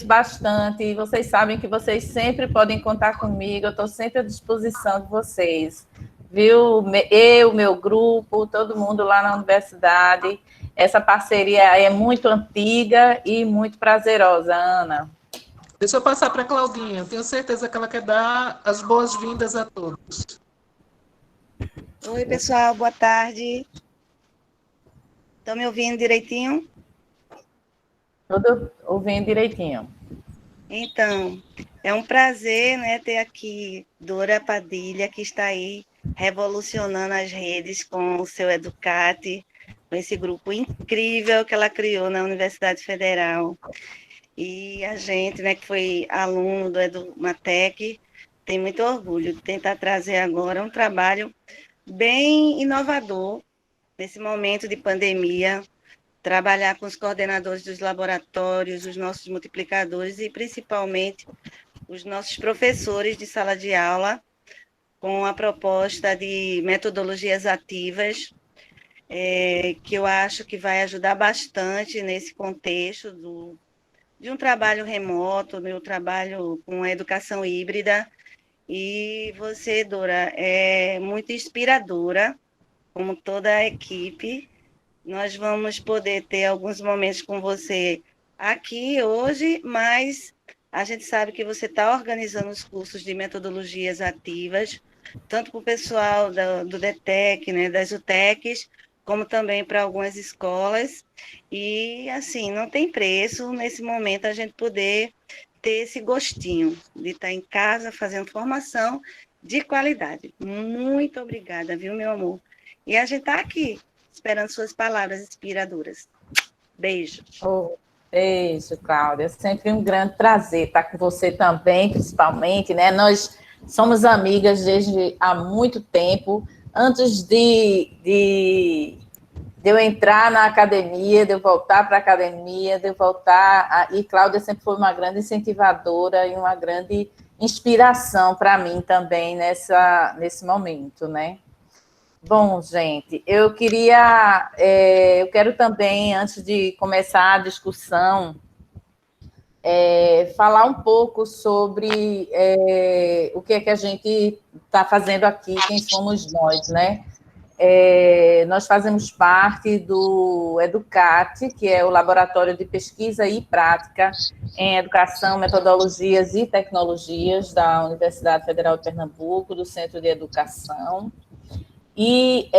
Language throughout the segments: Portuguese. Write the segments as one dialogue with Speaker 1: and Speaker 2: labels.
Speaker 1: bastante. Vocês sabem que vocês sempre podem contar comigo. Eu estou sempre à disposição de vocês. Viu? Eu, meu grupo, todo mundo lá na universidade. Essa parceria é muito antiga e muito prazerosa, Ana.
Speaker 2: Deixa eu passar para a Claudinha. Tenho certeza que ela quer dar as boas-vindas a todos.
Speaker 3: Oi, pessoal. Boa tarde. Estão me ouvindo direitinho?
Speaker 1: Tudo ouvindo direitinho.
Speaker 3: Então, é um prazer, né, ter aqui Dora Padilha, que está aí revolucionando as redes com o seu Educate, com esse grupo incrível que ela criou na Universidade Federal. E a gente, né, que foi aluno do Edumatec, tem muito orgulho de tentar trazer agora um trabalho bem inovador nesse momento de pandemia, trabalhar com os coordenadores dos laboratórios, os nossos multiplicadores e, principalmente, os nossos professores de sala de aula, com a proposta de metodologias ativas, que eu acho que vai ajudar bastante nesse contexto de um trabalho remoto, meu trabalho com a educação híbrida. E você, Dora, é muito inspiradora, como toda a equipe. Nós vamos poder ter alguns momentos com você aqui hoje, mas a gente sabe que você está organizando os cursos de metodologias ativas, tanto para o pessoal do DETEC, né, das UTECs, como também para algumas escolas. E, assim, não tem preço nesse momento a gente poder ter esse gostinho de estar em casa fazendo formação de qualidade. Muito obrigada, viu, meu amor? E a gente está aqui, esperando suas palavras inspiradoras. Beijo.
Speaker 1: Oh, beijo, Cláudia. É sempre um grande prazer estar com você também, principalmente, né? Nós somos amigas desde há muito tempo. Antes de eu entrar na academia, de eu voltar para a academia, de eu voltar... E Cláudia sempre foi uma grande incentivadora e uma grande inspiração para mim também nesse momento, né? Bom, gente, eu quero também, antes de começar a discussão, falar um pouco sobre o que é que a gente está fazendo aqui, quem somos nós, né? Nós fazemos parte do Educate, que é o Laboratório de Pesquisa e Prática em Educação, Metodologias e Tecnologias da Universidade Federal de Pernambuco, do Centro de Educação. E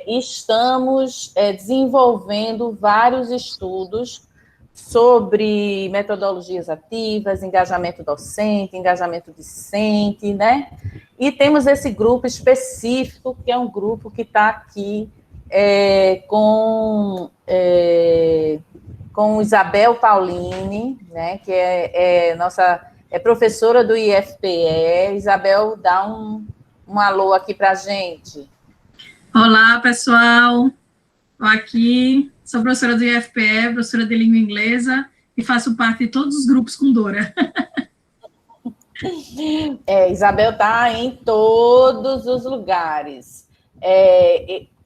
Speaker 1: estamos desenvolvendo vários estudos sobre metodologias ativas, engajamento docente, engajamento discente, né? E temos esse grupo específico, que é um grupo que está aqui com Isabel Pauline, né? Que é professora do IFPE. Isabel, dá um alô aqui para a gente.
Speaker 4: Olá, pessoal. Estou aqui, sou professora do IFPE, professora de língua inglesa, e faço parte de todos os grupos com Dora.
Speaker 1: Isabel está em todos os lugares.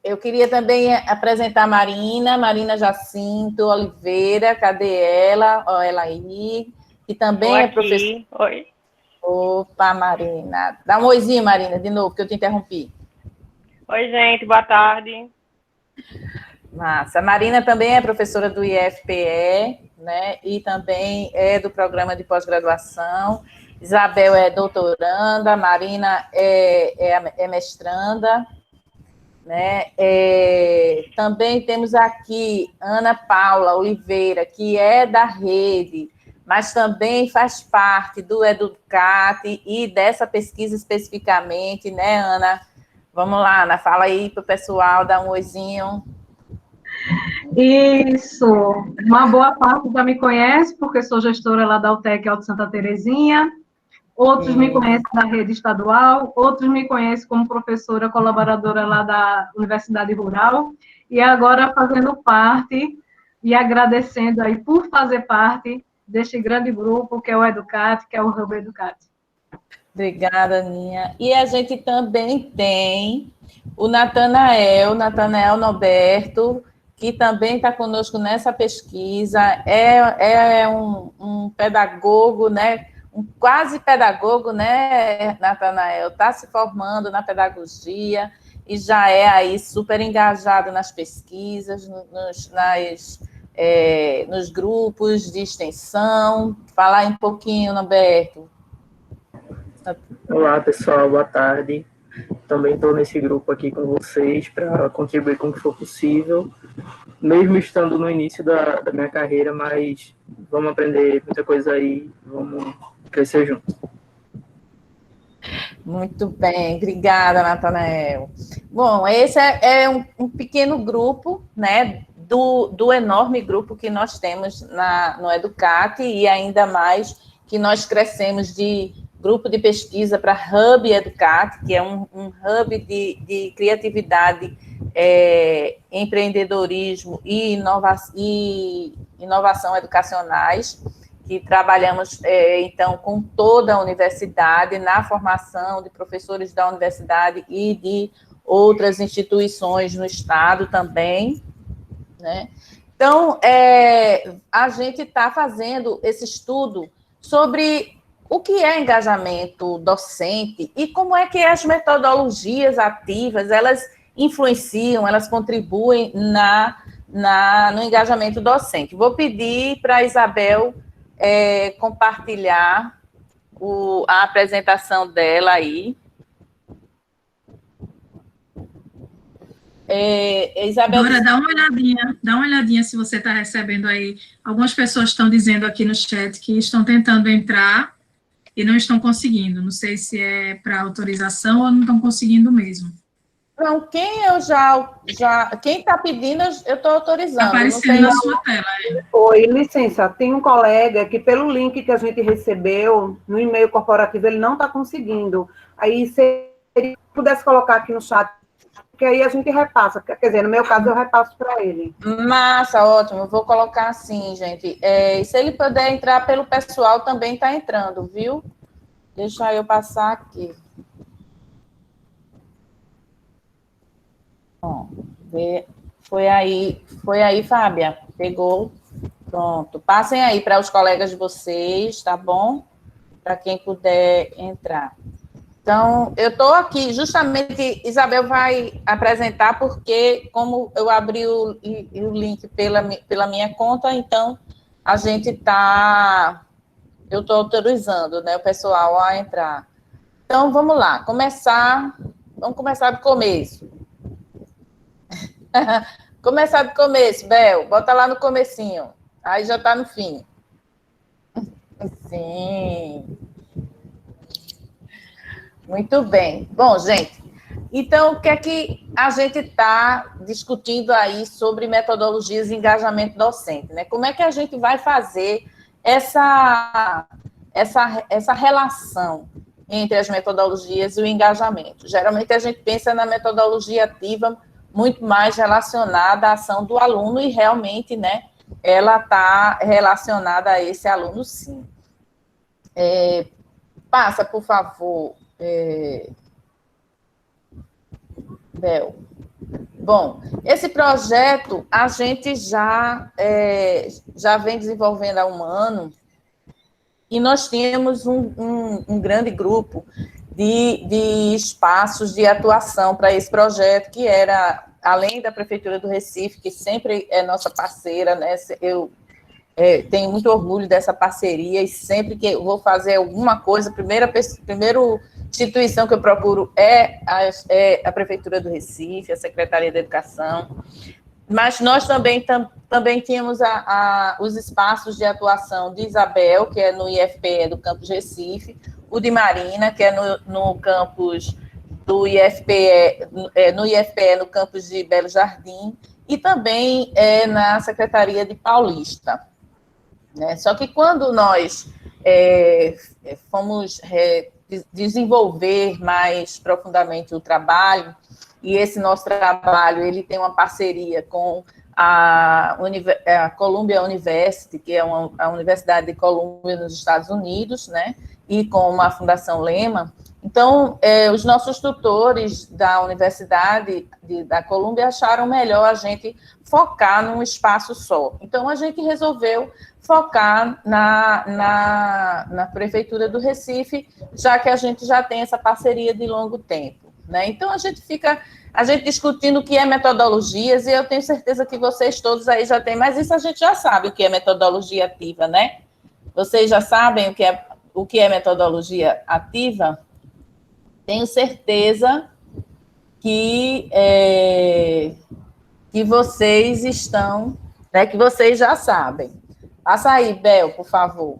Speaker 1: Eu queria também apresentar a Marina Jacinto Oliveira, cadê ela? Ó, ela aí, que também é professora.
Speaker 5: Oi.
Speaker 1: Opa, Marina. Dá um oizinho, Marina, de novo, que eu te interrompi.
Speaker 5: Oi, gente, boa tarde.
Speaker 1: Massa. A Marina também é professora do IFPE, né? E também é do programa de pós-graduação. Isabel é doutoranda, Marina é mestranda, né? Também temos aqui Ana Paula Oliveira, que é da rede, mas também faz parte do Educate e dessa pesquisa especificamente, né, Ana? Vamos lá, Ana, fala aí para o pessoal, dá um oizinho.
Speaker 6: Isso, uma boa parte já me conhece, porque sou gestora lá da UTEC Alto Santa Terezinha, outros me conhecem da rede estadual, outros me conhecem como professora colaboradora lá da Universidade Rural, e agora fazendo parte e agradecendo aí por fazer parte deste grande grupo que é o Educate, que é o Hub Educate.
Speaker 1: Obrigada, Aninha. E a gente também tem o Natanael Norberto, que também está conosco nessa pesquisa, é um pedagogo, né? Um quase pedagogo, né, Natanael? Está se formando na pedagogia e já é aí super engajado nas pesquisas, nos grupos de extensão. Falar um pouquinho, Norberto.
Speaker 7: Olá, pessoal, boa tarde. Também estou nesse grupo aqui com vocês para contribuir com o que for possível, mesmo estando no início da minha carreira, mas vamos aprender muita coisa aí, vamos crescer juntos.
Speaker 1: Muito bem, obrigada, Natanael. Bom, esse é um pequeno grupo, né, do enorme grupo que nós temos no Educate, e ainda mais que nós crescemos de grupo de pesquisa para Hub Educate, que é um hub de criatividade, empreendedorismo e inovação educacionais, que trabalhamos, então, com toda a universidade, na formação de professores da universidade e de outras instituições no estado também, né? Então, a gente está fazendo esse estudo sobre o que é engajamento docente e como é que as metodologias ativas, elas influenciam, elas contribuem no engajamento docente. Vou pedir para a Isabel compartilhar a apresentação dela aí. Isabel...
Speaker 4: Dora, dá uma olhadinha se você está recebendo aí. Algumas pessoas estão dizendo aqui no chat que estão tentando entrar e não estão conseguindo. Não sei se é para autorização ou não estão conseguindo mesmo.
Speaker 1: Não, quem está pedindo, eu estou autorizando.
Speaker 4: Aparecendo na sua tela.
Speaker 8: Oi, licença, tem um colega que pelo link que a gente recebeu no e-mail corporativo, ele não está conseguindo. Aí, se ele pudesse colocar aqui no chat, porque aí a gente repassa. Quer dizer, no meu caso, eu repasso para ele.
Speaker 1: Massa, ótimo. Eu vou colocar assim, gente. E se ele puder entrar pelo pessoal, também está entrando, viu? Deixa eu passar aqui. Bom, foi aí, Fábia. Pegou. Pronto. Passem aí para os colegas de vocês, tá bom? Para quem puder entrar. Então, eu estou aqui, justamente, Isabel vai apresentar, porque como eu abri o link pela minha conta, então, eu estou autorizando, né, o pessoal a entrar. Então, vamos lá, vamos começar do começo. Começar do começo, Bel, bota lá no comecinho, aí já está no fim. Sim. Muito bem. Bom, gente, então, o que é que a gente está discutindo aí sobre metodologias de engajamento docente, né? Como é que a gente vai fazer essa relação entre as metodologias e o engajamento? Geralmente, a gente pensa na metodologia ativa muito mais relacionada à ação do aluno e, realmente, né, ela está relacionada a esse aluno, sim. Passa, por favor... Bel. Bom, esse projeto a gente já vem desenvolvendo há um ano e nós temos um grande grupo de espaços de atuação para esse projeto, que era, além da Prefeitura do Recife, que sempre é nossa parceira, né? Eu tenho muito orgulho dessa parceria e sempre que eu vou fazer alguma coisa, primeira instituição que eu procuro é a Prefeitura do Recife, a Secretaria da Educação, mas nós também tínhamos os espaços de atuação de Isabel, que é no IFPE do campus Recife, o de Marina, que é no campus do IFPE, no campus de Belo Jardim, e também na Secretaria de Paulista. Né? Só que quando nós fomos desenvolver mais profundamente o trabalho, e esse nosso trabalho ele tem uma parceria com a Columbia University, que é a Universidade de Columbia nos Estados Unidos, né? E com a Fundação Lehman. Então, os nossos tutores da Universidade da Colômbia acharam melhor a gente focar num espaço só. Então, a gente resolveu focar na Prefeitura do Recife, já que a gente já tem essa parceria de longo tempo, né? Então, a gente discutindo o que é metodologias, e eu tenho certeza que vocês todos aí já têm, mas isso a gente já sabe o que é metodologia ativa, né? Vocês já sabem o que é metodologia ativa? Tenho certeza que vocês estão, né, que vocês já sabem. Passa aí, Bel, por favor.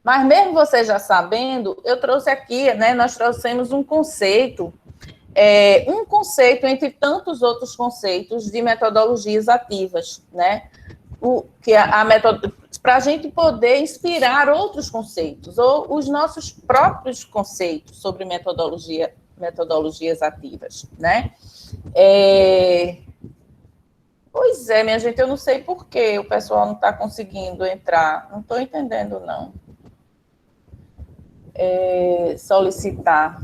Speaker 1: Mas mesmo vocês já sabendo, eu trouxe aqui, né, nós trouxemos um conceito entre tantos outros conceitos de metodologias ativas, né? Para a gente poder inspirar outros conceitos, ou os nossos próprios conceitos sobre metodologias ativas, né? Pois é, minha gente, eu não sei por que o pessoal não está conseguindo entrar, não estou entendendo, não. Solicitar.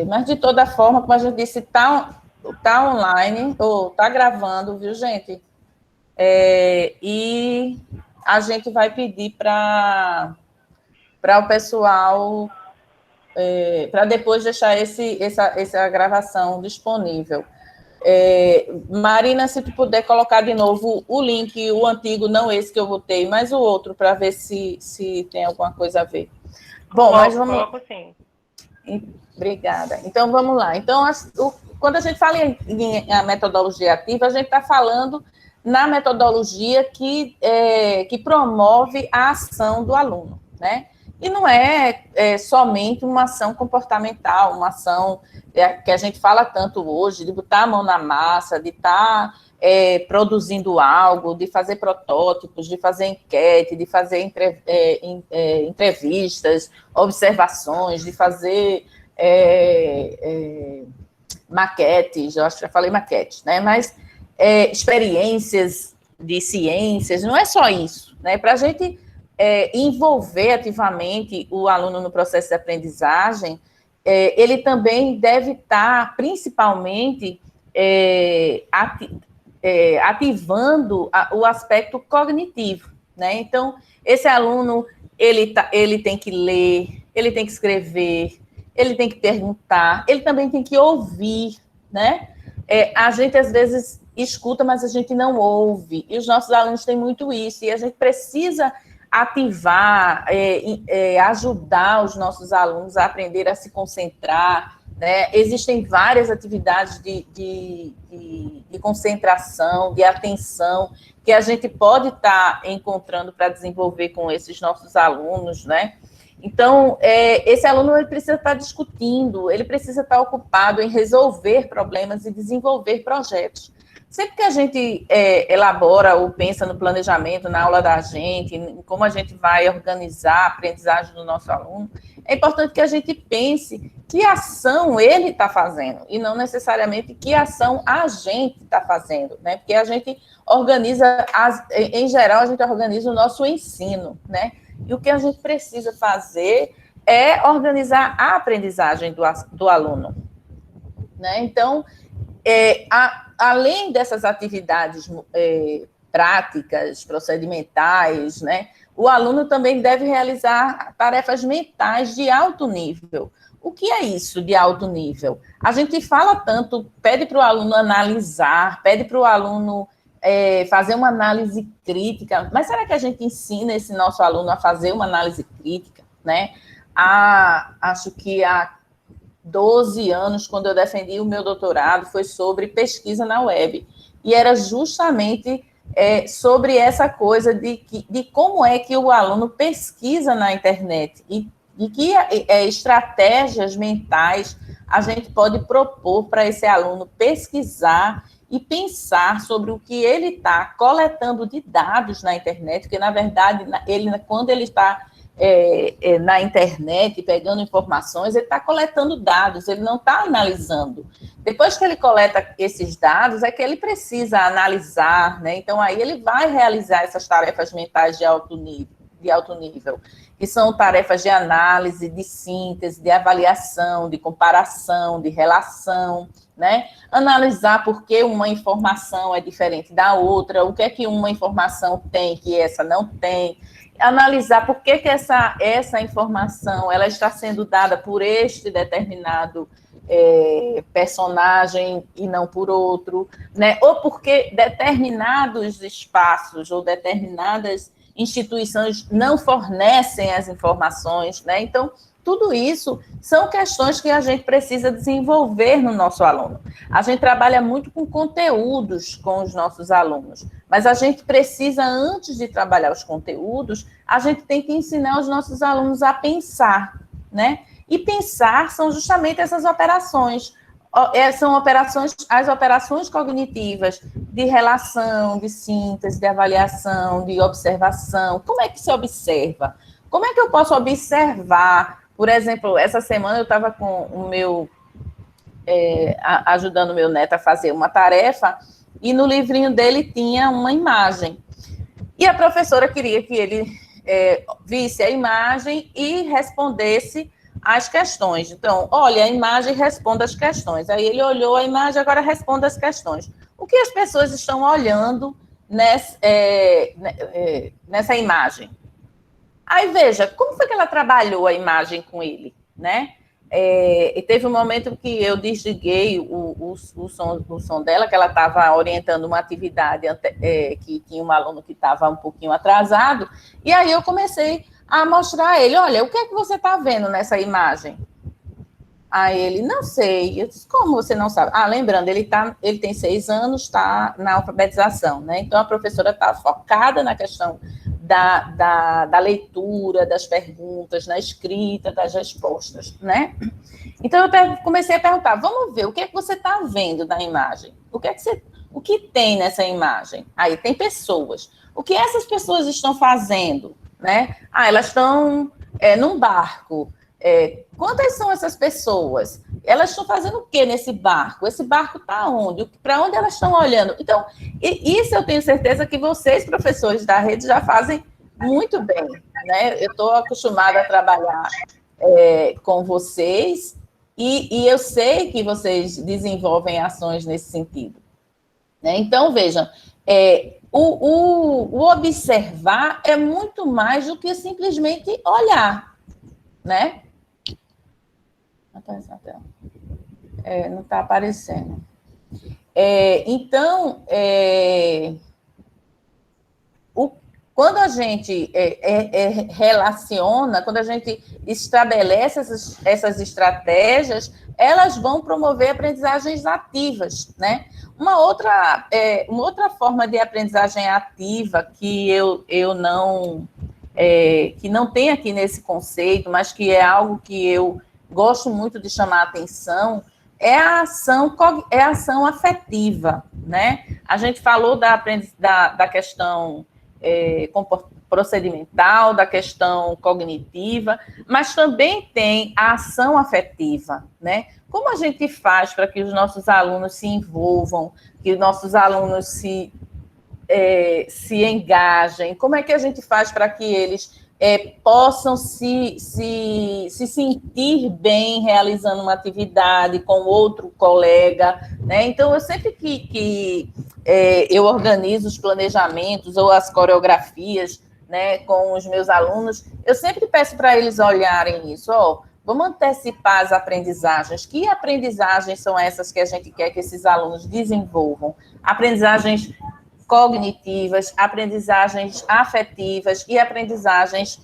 Speaker 1: Mas, de toda forma, como a gente disse, está online, ou está gravando, viu, gente? E a gente vai pedir para o pessoal, para depois deixar essa gravação disponível. Marina, se tu puder colocar de novo o link, o antigo, não esse que eu botei, mas o outro, para ver se tem alguma coisa a ver. Bom, mas vamos...
Speaker 5: Coloco sim.
Speaker 1: Obrigada. Então, vamos lá. Então, quando a gente fala em metodologia ativa, a gente está falando na metodologia que promove a ação do aluno, né? E não é somente uma ação comportamental, uma ação que a gente fala tanto hoje, de botar a mão na massa, de estar produzindo algo, de fazer protótipos, de fazer enquete, de fazer entrevistas, observações, de fazer maquetes, eu acho que já falei maquetes, né? Mas experiências de ciências, não é só isso, né? Para a gente envolver ativamente o aluno no processo de aprendizagem, ele também deve estar, principalmente, ativando o aspecto cognitivo, né? Então, esse aluno, ele tem que ler, ele tem que escrever, ele tem que perguntar, ele também tem que ouvir, né? A gente, às vezes, escuta, mas a gente não ouve, e os nossos alunos têm muito isso, e a gente precisa ativar, ajudar os nossos alunos a aprender a se concentrar, né? Existem várias atividades de concentração, de atenção, que a gente pode estar encontrando para desenvolver com esses nossos alunos, né? Então, esse aluno ele precisa estar discutindo, ele precisa estar ocupado em resolver problemas e desenvolver projetos. Sempre que a gente elabora ou pensa no planejamento, na aula da gente, em como a gente vai organizar a aprendizagem do nosso aluno, é importante que a gente pense que ação ele está fazendo, e não necessariamente que ação a gente está fazendo, né? Porque a gente organiza, em geral, a gente organiza o nosso ensino, né? E o que a gente precisa fazer é organizar a aprendizagem do aluno, né? Então, além dessas atividades práticas, procedimentais, né, o aluno também deve realizar tarefas mentais de alto nível. O que é isso de alto nível? A gente fala tanto, pede para o aluno analisar, pede para o aluno fazer uma análise crítica, mas será que a gente ensina esse nosso aluno a fazer uma análise crítica, né? Acho que há 12 anos, quando eu defendi o meu doutorado, foi sobre pesquisa na web. E era justamente sobre essa coisa de como é que o aluno pesquisa na internet e que estratégias mentais a gente pode propor para esse aluno pesquisar e pensar sobre o que ele está coletando de dados na internet, porque, na verdade, quando ele está na internet, pegando informações, ele está coletando dados, ele não está analisando. Depois que ele coleta esses dados, é que ele precisa analisar, né? Então, aí ele vai realizar essas tarefas mentais de alto nível, de alto nível, que são tarefas de análise, de síntese, de avaliação, de comparação, de relação, né? Analisar por que uma informação é diferente da outra, o que é que uma informação tem que essa não tem, analisar por que essa informação ela está sendo dada por este determinado personagem e não por outro, né? Ou porque determinados espaços ou determinadas instituições não fornecem as informações, né? Então, tudo isso são questões que a gente precisa desenvolver no nosso aluno. A gente trabalha muito com conteúdos com os nossos alunos, mas a gente precisa, antes de trabalhar os conteúdos, a gente tem que ensinar os nossos alunos a pensar, né? E pensar são justamente essas operações. São as operações cognitivas de relação, de síntese, de avaliação, de observação. Como é que se observa? Como é que eu posso observar? Por exemplo, essa semana eu estava com o meu... ajudando o meu neto a fazer uma tarefa, e no livrinho dele tinha uma imagem. E a professora queria que ele visse a imagem e respondesse as questões. Então, olha, a imagem responde as questões. Aí ele olhou a imagem, agora responde as questões. O que as pessoas estão olhando nessa imagem? Aí, veja, como foi que ela trabalhou a imagem com ele, né? E teve um momento que eu desliguei o som dela, que ela estava orientando uma atividade que tinha um aluno que estava um pouquinho atrasado, e aí eu comecei a mostrar a ele, olha, o que é que você está vendo nessa imagem? Aí ele, não sei. Eu disse, como você não sabe? Lembrando, ele tem 6 anos, está na alfabetização, né? Então, a professora está focada na questão da leitura, das perguntas, na escrita, das respostas, né? Então, eu comecei a perguntar, vamos ver, o que é que você está vendo na imagem? O que tem nessa imagem? Aí, tem pessoas. O que essas pessoas estão fazendo? Né? Elas estão num barco. Quantas são essas pessoas? Elas estão fazendo o que nesse barco? Esse barco está onde? Para onde elas estão olhando? Então, isso eu tenho certeza que vocês, professores da rede, já fazem muito bem, né? Eu estou acostumada a trabalhar com vocês e eu sei que vocês desenvolvem ações nesse sentido, né? Então, vejam, o observar é muito mais do que simplesmente olhar, né? Não está aparecendo. Então, quando a gente relaciona, quando a gente estabelece essas estratégias, elas vão promover aprendizagens ativas, né? Uma outra forma de aprendizagem ativa que eu não tem aqui nesse conceito, mas que é algo que eu gosto muito de chamar a atenção, é a ação afetiva, né? A gente falou da questão procedimental, da questão cognitiva, mas também tem a ação afetiva, né? Como a gente faz para que os nossos alunos se envolvam, que os nossos alunos se engajem? Como é que a gente faz para que eles possam se sentir bem realizando uma atividade com outro colega, né? Então, eu sempre que eu organizo os planejamentos ou as coreografias, né, com os meus alunos, eu sempre peço para eles olharem isso, vamos antecipar as aprendizagens. Que aprendizagens são essas que a gente quer que esses alunos desenvolvam? Aprendizagens cognitivas, aprendizagens afetivas e aprendizagens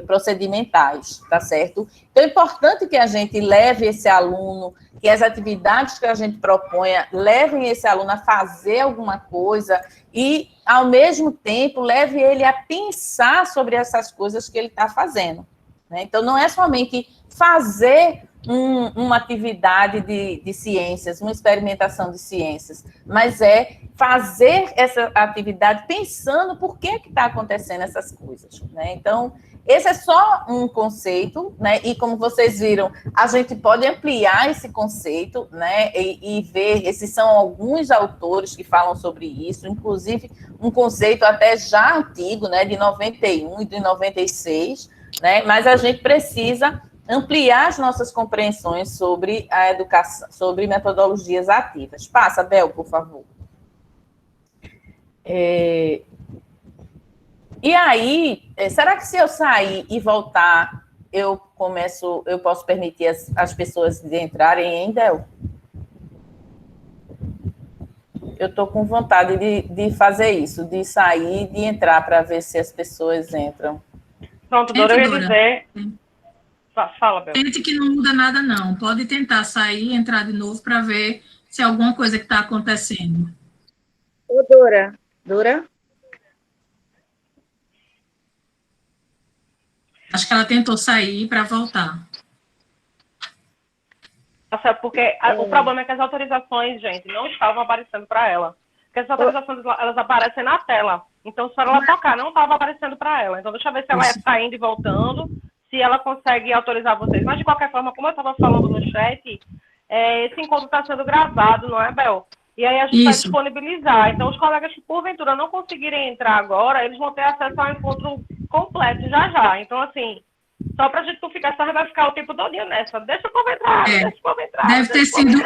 Speaker 1: procedimentais, tá certo? Então, é importante que a gente leve esse aluno, que as atividades que a gente proponha levem esse aluno a fazer alguma coisa e, ao mesmo tempo, leve ele a pensar sobre essas coisas que ele está fazendo, né? Então, não é somente fazer uma atividade de ciências, uma experimentação de ciências, mas é fazer essa atividade pensando por que está acontecendo essas coisas, né? Então, esse é só um conceito, né? E como vocês viram, a gente pode ampliar esse conceito, né? E ver, esses são alguns autores que falam sobre isso, inclusive um conceito até já antigo, né? De 91 e de 96, né? Mas a gente precisa ampliar as nossas compreensões sobre a educação, sobre metodologias ativas. Passa, Bel, por favor. E aí, será que se eu sair e voltar, eu posso permitir as pessoas de entrarem em Del? Eu estou com vontade de fazer isso, de sair e de entrar para ver se as pessoas entram.
Speaker 5: Pronto, Dora, eu ia dizer... Fala, Bel.
Speaker 4: Gente que não muda nada, não. Pode tentar sair e entrar de novo para ver se é alguma coisa que está acontecendo.
Speaker 3: Ô, Dora. Dora?
Speaker 4: Acho que ela tentou sair para voltar.
Speaker 5: Porque o problema é que as autorizações, gente, não estavam aparecendo para ela. Porque as autorizações, elas aparecem na tela. Então, se ela tocar, não estava aparecendo para ela. Então, deixa eu ver se ela está indo e voltando, se ela consegue autorizar vocês. Mas, de qualquer forma, como eu estava falando no chat, esse encontro está sendo gravado, não é, Bel? E aí a gente vai disponibilizar. Então, os colegas que, porventura, não conseguirem entrar agora, eles vão ter acesso ao encontro completo já. Então, assim, só para a gente não ficar, só vai ficar o tempo todo nessa. Deixa o povo entrar, deixa o povo entrar.
Speaker 4: Deve ter sido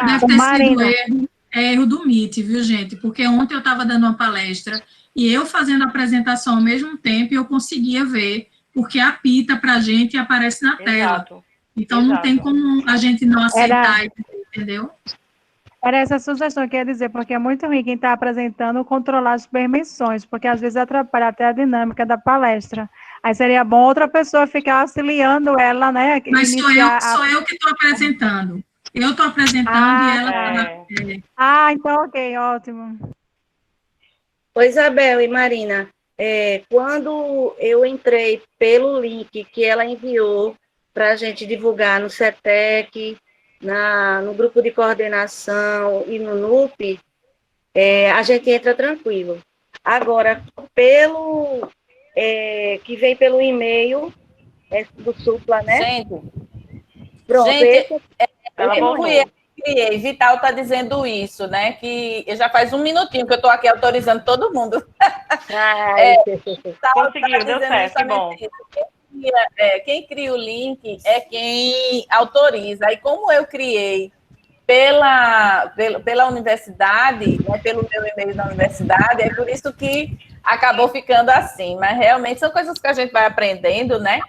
Speaker 4: erro do Meet, viu, gente? Porque ontem eu estava dando uma palestra e eu fazendo a apresentação ao mesmo tempo e eu conseguia ver, porque apita para a gente e aparece na tela. Então, não tem como a gente não aceitar, entendeu?
Speaker 9: Era essa sugestão que eu ia dizer, porque é muito ruim quem está apresentando controlar as permissões, porque às vezes atrapalha até a dinâmica da palestra. Aí seria bom outra pessoa ficar auxiliando ela, né?
Speaker 4: Mas sou eu que estou apresentando. Eu estou apresentando e ela...
Speaker 9: então ok, ótimo.
Speaker 3: Oi, Isabel e Marina. Quando eu entrei pelo link que ela enviou para a gente divulgar no CETEC, no grupo de coordenação e no NUP, a gente entra tranquilo. Agora, que vem pelo e-mail do Supla, né?
Speaker 1: Gente,
Speaker 3: pronto,
Speaker 1: eu criei. Vital está dizendo isso, né? Que já faz um minutinho que eu estou aqui autorizando todo mundo.
Speaker 5: Conseguiu, deu certo, que bom.
Speaker 1: Quem cria o link é quem autoriza. E como eu criei pela universidade, né, pelo meu e-mail da universidade, é por isso que acabou ficando assim. Mas realmente são coisas que a gente vai aprendendo, né?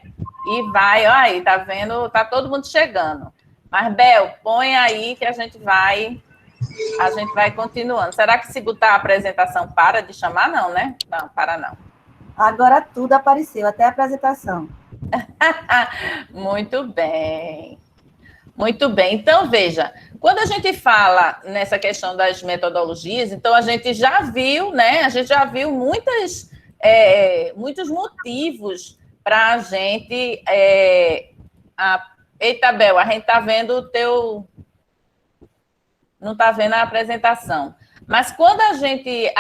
Speaker 1: E vai, tá vendo? Tá todo mundo chegando. Mas, Bel, põe aí que a gente vai continuando. Será que se botar a apresentação para de chamar? Não, né? Não, para não.
Speaker 10: Agora tudo apareceu, até a apresentação.
Speaker 1: Muito bem. Muito bem. Então, veja, quando a gente fala nessa questão das metodologias, então a gente já viu, né? A gente já viu muitos motivos para a gente... Eita, Bel, a gente está vendo o teu... Não está vendo a apresentação. Mas quando a gente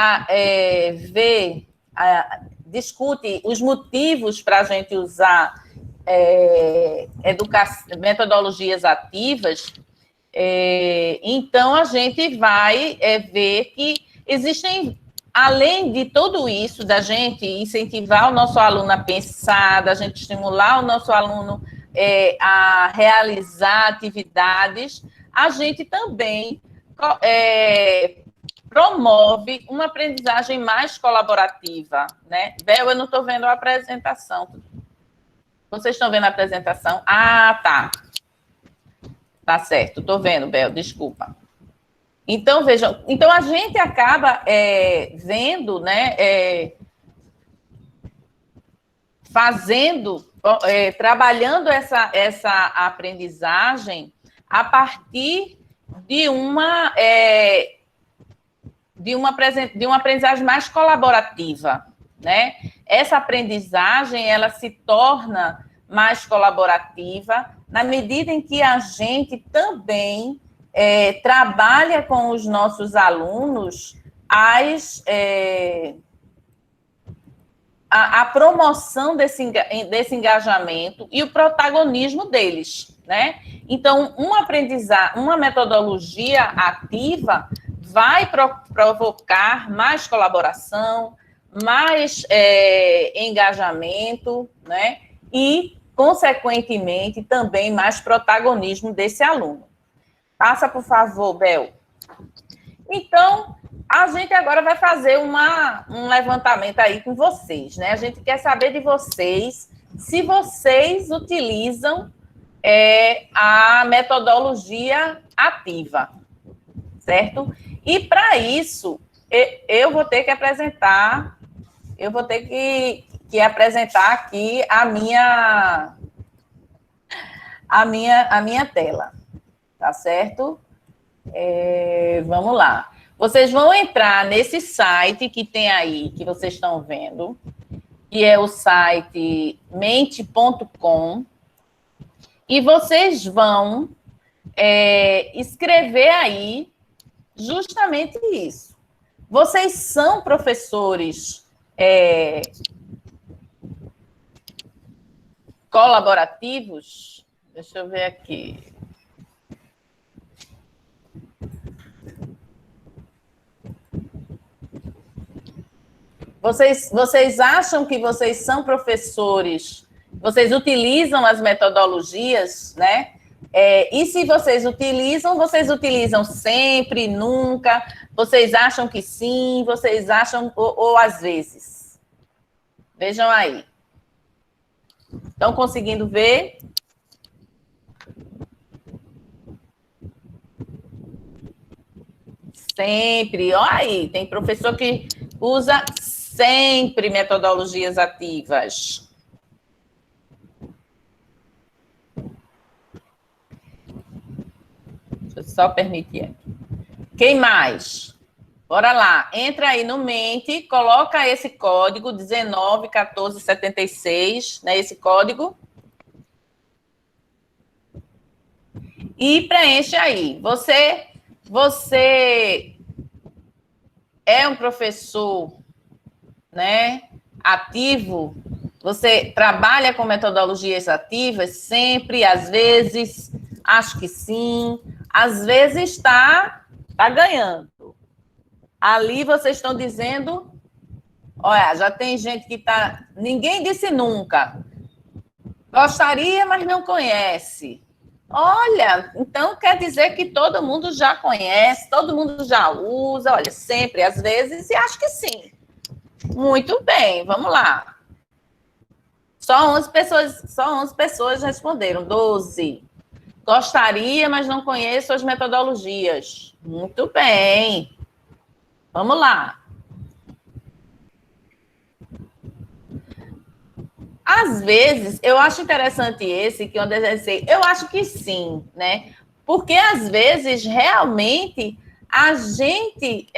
Speaker 1: discute os motivos para a gente usar metodologias ativas, então a gente vai ver que existem, além de tudo isso, da gente incentivar o nosso aluno a pensar, da gente estimular o nosso aluno a realizar atividades, a gente também promove uma aprendizagem mais colaborativa, né? Bel, eu não estou vendo a apresentação. Vocês estão vendo a apresentação? Ah, tá. Tá certo, estou vendo, Bel, desculpa. Então, vejam, a gente acaba vendo, né, trabalhando essa aprendizagem a partir de uma aprendizagem mais colaborativa, né? Essa aprendizagem, ela se torna mais colaborativa, na medida em que a gente também trabalha com os nossos alunos a promoção desse engajamento e o protagonismo deles, né? Então, uma metodologia ativa vai provocar mais colaboração, mais engajamento, né? E, consequentemente, também mais protagonismo desse aluno. Passa, por favor, Bel. Então, a gente agora vai fazer um levantamento aí com vocês, né? A gente quer saber de vocês se vocês utilizam a metodologia ativa, certo? E, para isso, eu vou ter que apresentar, apresentar aqui a minha tela, tá certo? Vamos lá. Vocês vão entrar nesse site que tem aí, que vocês estão vendo, que é o site mente.com, e vocês vão escrever aí justamente isso. Vocês são professores colaborativos? Deixa eu ver aqui. Vocês acham que vocês são professores, vocês utilizam as metodologias, né? E se vocês utilizam sempre, nunca? Vocês acham que sim? Vocês acham ou às vezes? Vejam aí. Estão conseguindo ver? Sempre. Olha aí, tem professor que usa sempre metodologias ativas. Deixa eu só permitir aqui. Quem mais? Bora lá. Entra aí no Mente, coloca esse código 191476, né? Esse código. E preenche aí. Você é um professor, né, ativo? Você trabalha com metodologias ativas sempre? Às vezes, acho que sim. Às vezes está ganhando. Ali vocês estão dizendo, olha, já tem gente que está... Ninguém disse nunca. Gostaria, mas não conhece. Olha, então quer dizer que todo mundo já conhece, todo mundo já usa, olha, sempre, às vezes, e acho que sim. Muito bem, vamos lá. Só 11 pessoas responderam, 12. Gostaria, mas não conheço as metodologias. Muito bem. Vamos lá. Às vezes, eu acho interessante esse, que eu desejei, eu acho que sim, né? Porque, às vezes, realmente, a gente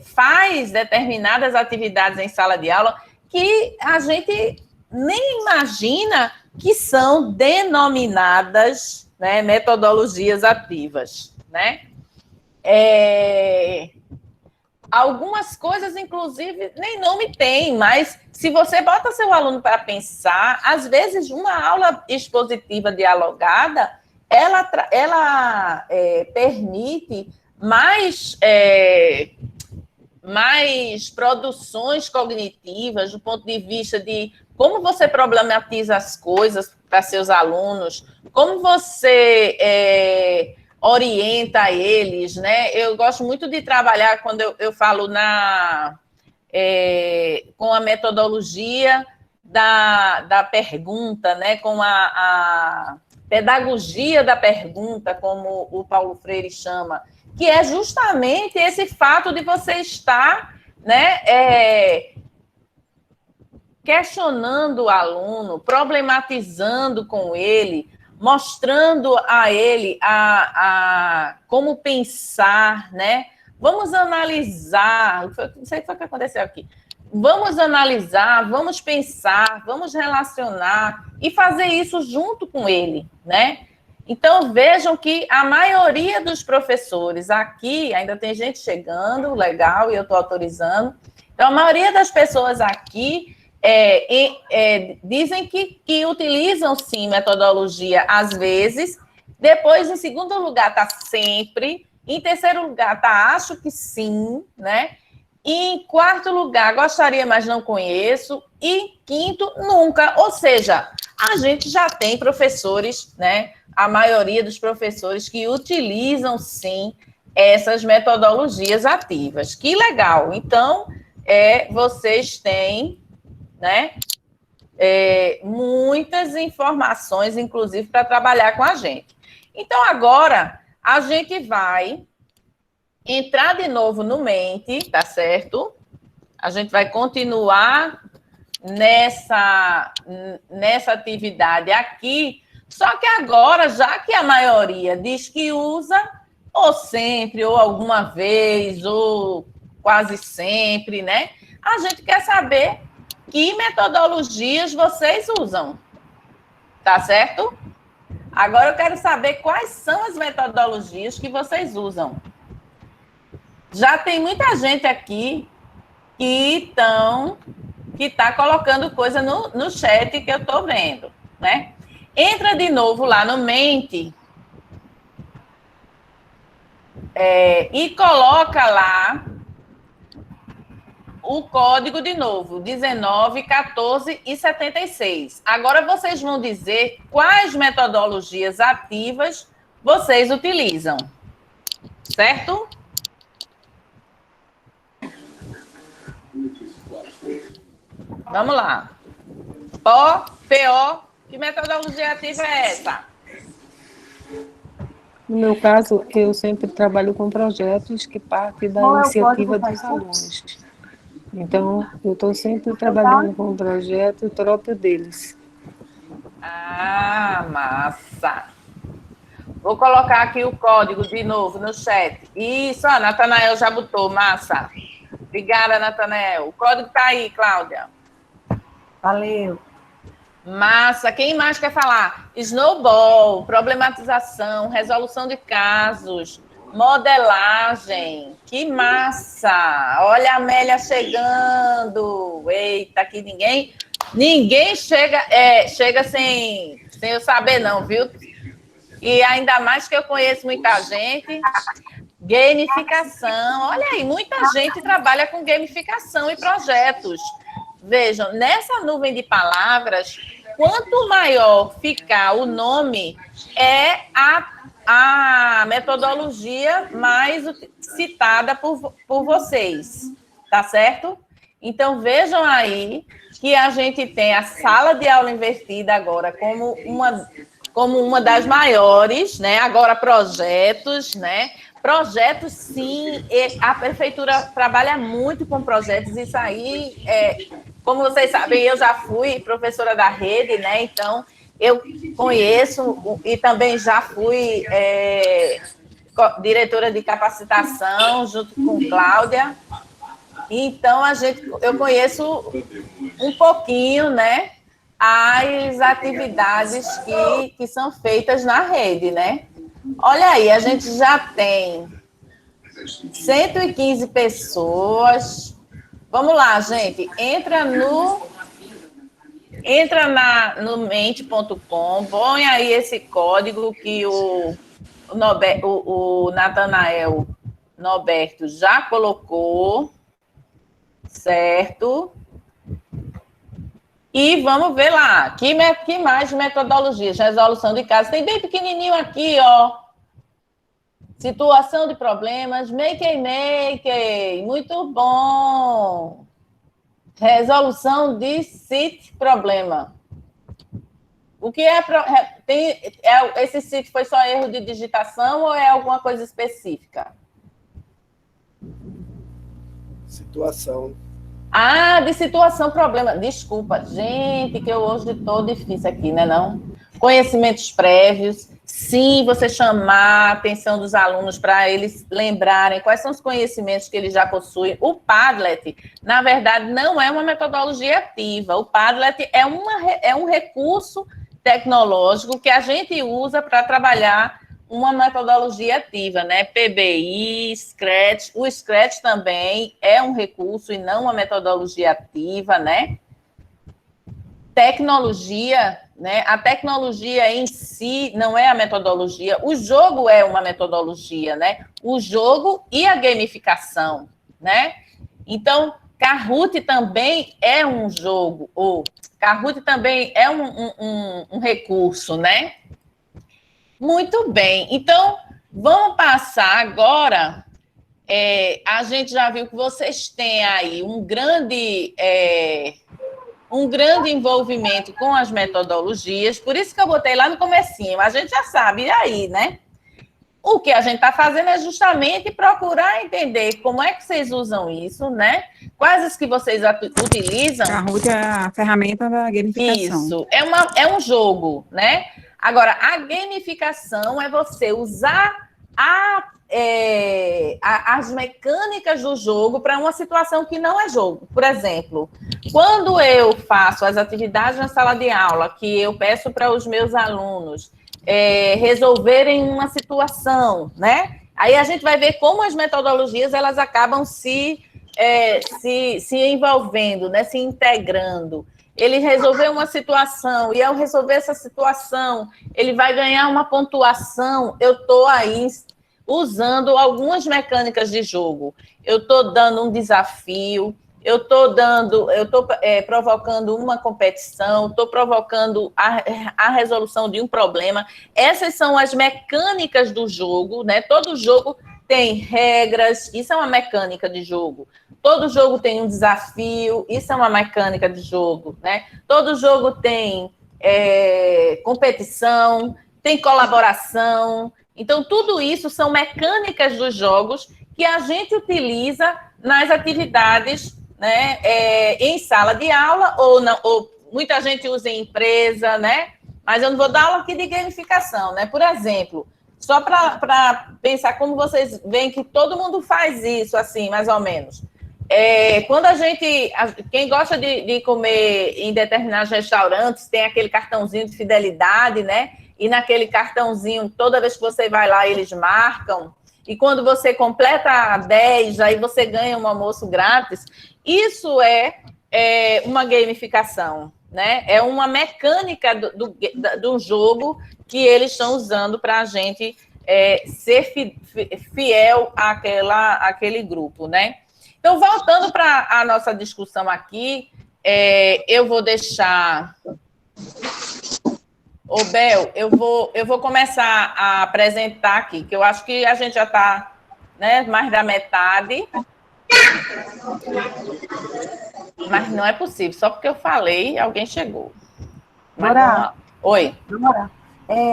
Speaker 1: faz determinadas atividades em sala de aula que a gente nem imagina que são denominadas, né, metodologias ativas, né? Algumas coisas, inclusive, nem nome tem, mas se você bota seu aluno para pensar, às vezes uma aula expositiva dialogada, ela permite mais produções cognitivas do ponto de vista de como você problematiza as coisas para seus alunos, como você orienta eles, né? Eu gosto muito de trabalhar, quando eu falo com a metodologia da pergunta, né? Com a pedagogia da pergunta, como o Paulo Freire chama, que é justamente esse fato de você estar, né, questionando o aluno, problematizando com ele, mostrando a ele como pensar, né? Vamos analisar, não sei o que aconteceu aqui. vamos analisar, vamos pensar, vamos relacionar e fazer isso junto com ele, né? Então, vejam que a maioria dos professores aqui, ainda tem gente chegando, legal, e eu estou autorizando. Então, a maioria das pessoas aqui dizem que utilizam, sim, metodologia às vezes. Depois, em segundo lugar, está sempre. Em terceiro lugar, está acho que sim, né? E em quarto lugar, gostaria, mas não conheço. E quinto, nunca. Ou seja, a gente já tem professores, né? A maioria dos professores que utilizam, sim, essas metodologias ativas. Que legal! Então, vocês têm, né, muitas informações, inclusive, para trabalhar com a gente. Então, agora, a gente vai entrar de novo no Mente, tá certo? A gente vai continuar nessa atividade aqui, só que agora, já que a maioria diz que usa, ou sempre, ou alguma vez, ou quase sempre, né? A gente quer saber que metodologias vocês usam, tá certo? Agora eu quero saber quais são as metodologias que vocês usam. Já tem muita gente aqui que está colocando coisa no chat que eu estou vendo, né? Entra de novo lá no Mente e coloca lá o código de novo, 19, 14 e 76. Agora vocês vão dizer quais metodologias ativas vocês utilizam, certo? Vamos lá. PO, que metodologia ativa é essa?
Speaker 11: No meu caso, eu sempre trabalho com projetos que partem da iniciativa dos alunos. Então, eu estou sempre trabalhando com um projeto próprio deles.
Speaker 1: Ah, massa. Vou colocar aqui o código de novo no chat. Isso, a Natanael já botou, massa. Obrigada, Natanael. O código está aí, Cláudia.
Speaker 10: Valeu.
Speaker 1: Massa. Quem mais quer falar? Snowball, problematização, resolução de casos, modelagem. Que massa. Olha a Amélia chegando. Eita, aqui ninguém chega sem eu saber não, viu? E ainda mais que eu conheço muita gente. Gamificação. Olha aí, muita gente trabalha com gamificação e projetos. Vejam, nessa nuvem de palavras, quanto maior ficar o nome, é a metodologia mais citada por vocês, tá certo? Então, vejam aí que a gente tem a sala de aula invertida agora como uma das maiores, né? Agora, projetos, né? Projetos, sim, a prefeitura trabalha muito com projetos, isso aí, como vocês sabem, eu já fui professora da rede, né? Então, eu conheço e também já fui diretora de capacitação junto com Cláudia. Então, eu conheço um pouquinho, né, as atividades que são feitas na rede, né? Olha aí, a gente já tem 115 pessoas. Vamos lá, gente. Entra no mente.com, põe aí esse código que o Natanael Norberto já colocou, certo? E vamos ver lá, que mais metodologias? Resolução de casos. Tem bem pequenininho aqui, ó. Situação de problemas, make, muito bom. Resolução de problema. O que esse CIT foi só erro de digitação ou é alguma coisa específica?
Speaker 12: Situação.
Speaker 1: Ah, de situação, problema. Desculpa, gente, que eu hoje estou difícil aqui, né, não? Conhecimentos prévios, sim, você chamar a atenção dos alunos para eles lembrarem quais são os conhecimentos que eles já possuem. O Padlet, na verdade, não é uma metodologia ativa. O Padlet é um recurso tecnológico que a gente usa para trabalhar uma metodologia ativa, né? PBI, Scratch. O Scratch também é um recurso e não uma metodologia ativa, né? Tecnologia, né? A tecnologia em si não é a metodologia. O jogo é uma metodologia, né? O jogo e a gamificação, né? Então, Kahoot também é um jogo, ou Kahoot também é um recurso, né? Muito bem. Então, vamos passar agora. A gente já viu que vocês têm aí um grande envolvimento com as metodologias, por isso que eu botei lá no comecinho. A gente já sabe, e aí, né? O que a gente está fazendo é justamente procurar entender como é que vocês usam isso, né? Quais as que vocês utilizam.
Speaker 13: Kahoot é a ferramenta da gamificação.
Speaker 1: Isso, é um jogo, né? Agora, a gamificação é você usar as mecânicas do jogo para uma situação que não é jogo. Por exemplo, quando eu faço as atividades na sala de aula, que eu peço para os meus alunos resolverem uma situação, né? Aí a gente vai ver como as metodologias elas acabam se envolvendo, né? Se integrando. Ele resolveu uma situação, e ao resolver essa situação, ele vai ganhar uma pontuação. Eu estou aí usando algumas mecânicas de jogo. Eu estou dando um desafio, eu estou provocando uma competição, estou provocando a resolução de um problema. Essas são as mecânicas do jogo, né? Todo jogo tem regras, isso é uma mecânica de jogo. Todo jogo tem um desafio, isso é uma mecânica de jogo, né? Todo jogo tem competição, tem colaboração. Então, tudo isso são mecânicas dos jogos que a gente utiliza nas atividades, né, em sala de aula, ou muita gente usa em empresa, né? Mas eu não vou dar aula aqui de gamificação, né? Por exemplo, só para pensar como vocês veem que todo mundo faz isso, assim, mais ou menos. Quando quem gosta de comer em determinados restaurantes, tem aquele cartãozinho de fidelidade, né? E naquele cartãozinho, toda vez que você vai lá, eles marcam. E quando você completa 10, aí você ganha um almoço grátis. Isso é uma gamificação, né? É uma mecânica do jogo que eles estão usando para a gente ser fiel àquele grupo, né? Então, voltando para a nossa discussão aqui, eu vou deixar... Ô, Bel, eu vou começar a apresentar aqui, que eu acho que a gente já está, né, mais da metade. Mas não é possível, só porque eu falei, alguém chegou.
Speaker 10: Dora,
Speaker 1: oi.
Speaker 10: Dora,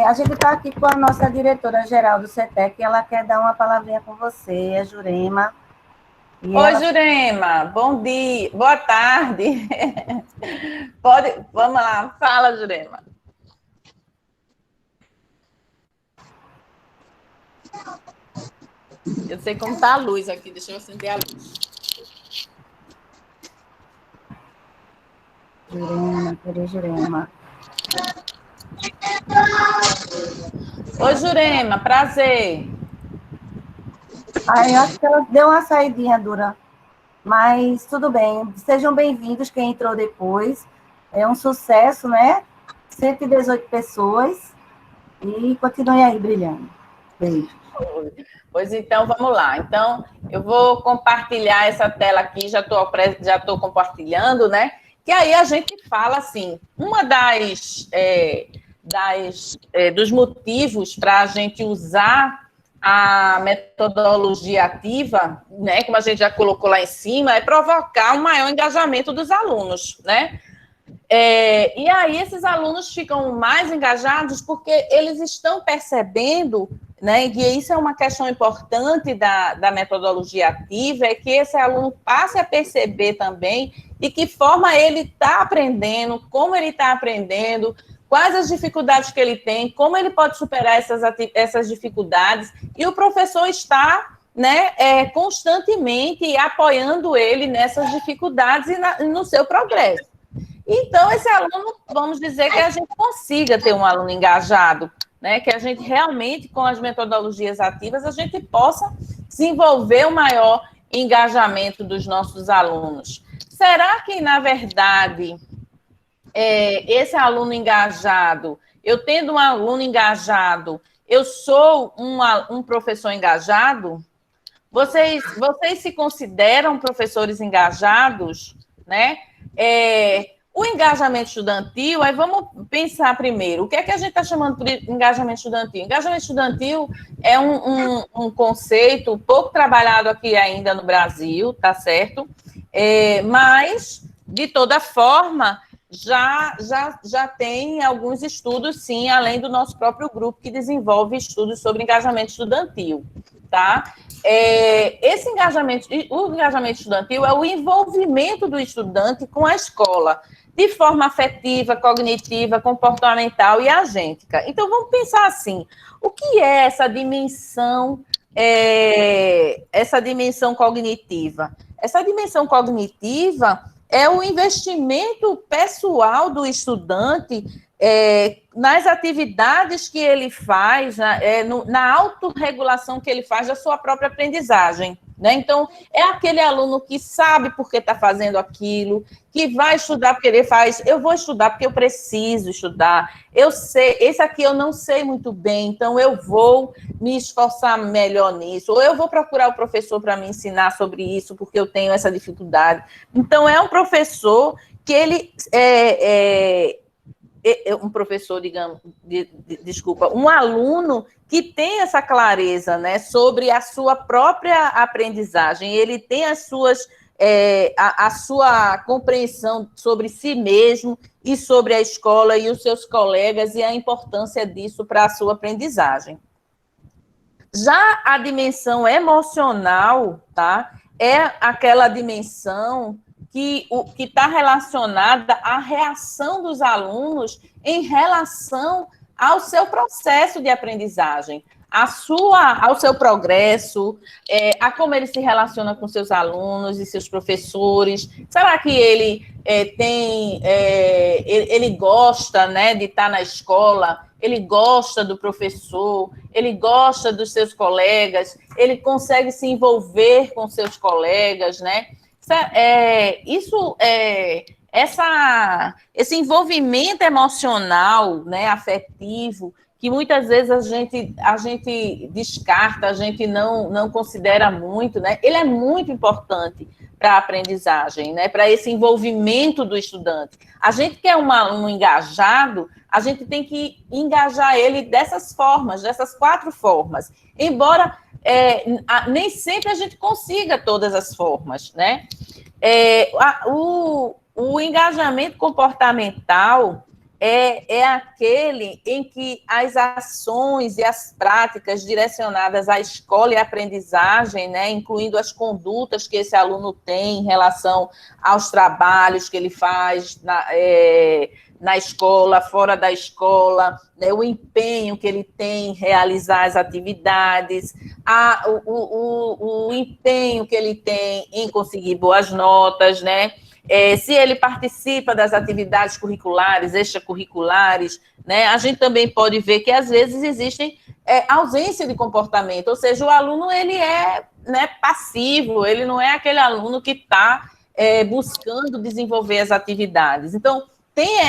Speaker 10: a gente está aqui com a nossa diretora-geral do CETEC, ela quer dar uma palavrinha com você, a Jurema.
Speaker 1: Oi, Jurema, bom dia, boa tarde. Vamos lá, fala, Jurema. Eu sei como está a luz aqui, deixa eu acender a luz.
Speaker 10: Jurema, cadê Jurema?
Speaker 1: Oi, Jurema, prazer.
Speaker 10: Eu acho que ela deu uma saidinha, Dura. Mas tudo bem, sejam bem-vindos quem entrou depois. É um sucesso, né? 118 pessoas. E continuem aí brilhando. Beijo.
Speaker 1: Pois então, vamos lá. Então, eu vou compartilhar essa tela aqui, já estou compartilhando, né? Que aí a gente fala assim, uma dos motivos para a gente usar a metodologia ativa, né? Como a gente já colocou lá em cima, é provocar um maior engajamento dos alunos, né? E aí esses alunos ficam mais engajados porque eles estão percebendo, né, e isso é uma questão importante da metodologia ativa, é que esse aluno passe a perceber também de que forma ele está aprendendo, como ele está aprendendo, quais as dificuldades que ele tem, como ele pode superar essas dificuldades, e o professor está, né, constantemente apoiando ele nessas dificuldades e no seu progresso. Então, esse aluno, vamos dizer que a gente consiga ter um aluno engajado, né, que a gente realmente, com as metodologias ativas, a gente possa desenvolver um maior engajamento dos nossos alunos. Será que, na verdade, esse aluno engajado, eu tendo um aluno engajado, eu sou um professor engajado? Vocês se consideram professores engajados, né? O engajamento estudantil, aí vamos pensar primeiro, o que é que a gente está chamando de engajamento estudantil? Engajamento estudantil é um conceito pouco trabalhado aqui ainda no Brasil, tá certo? Mas, de toda forma, já tem alguns estudos, sim, além do nosso próprio grupo, que desenvolve estudos sobre engajamento estudantil, tá? O engajamento estudantil é o envolvimento do estudante com a escola, de forma afetiva, cognitiva, comportamental e agêntica. Então, vamos pensar assim, o que é essa dimensão cognitiva? Essa dimensão cognitiva é o investimento pessoal do estudante nas atividades que ele faz, na autorregulação que ele faz da sua própria aprendizagem, né? Então, é aquele aluno que sabe por que está fazendo aquilo, que vai estudar porque ele faz, eu vou estudar porque eu preciso estudar, eu sei, esse aqui eu não sei muito bem, então eu vou me esforçar melhor nisso, ou eu vou procurar o professor para me ensinar sobre isso, porque eu tenho essa dificuldade. Então, é um professor que ele um professor, digamos, um aluno que tem essa clareza, né, sobre a sua própria aprendizagem, ele tem a sua compreensão sobre si mesmo e sobre a escola e os seus colegas e a importância disso para a sua aprendizagem. Já a dimensão emocional, tá, é aquela dimensão que está relacionada à reação dos alunos em relação ao seu processo de aprendizagem, ao seu progresso, a como ele se relaciona com seus alunos e seus professores. Será que ele ele gosta, né, de estar na escola, ele gosta do professor, ele gosta dos seus colegas, ele consegue se envolver com seus colegas, né? Esse envolvimento emocional, né, afetivo, que muitas vezes a gente descarta, a gente não considera muito, né? Ele é muito importante para a aprendizagem, né? Para esse envolvimento do estudante. A gente que é um aluno engajado, a gente tem que engajar ele dessas formas, dessas 4 formas. Embora nem sempre a gente consiga todas as formas, né? O engajamento comportamental é aquele em que as ações e as práticas direcionadas à escola e à aprendizagem, né, incluindo as condutas que esse aluno tem em relação aos trabalhos que ele faz na escola, fora da escola, né, o empenho que ele tem em realizar as atividades, o empenho que ele tem em conseguir boas notas, né? Se ele participa das atividades curriculares, extracurriculares, né? A gente também pode ver que, às vezes, existem ausência de comportamento, ou seja, o aluno ele é, né, passivo, ele não é aquele aluno que está buscando desenvolver as atividades. Então, tem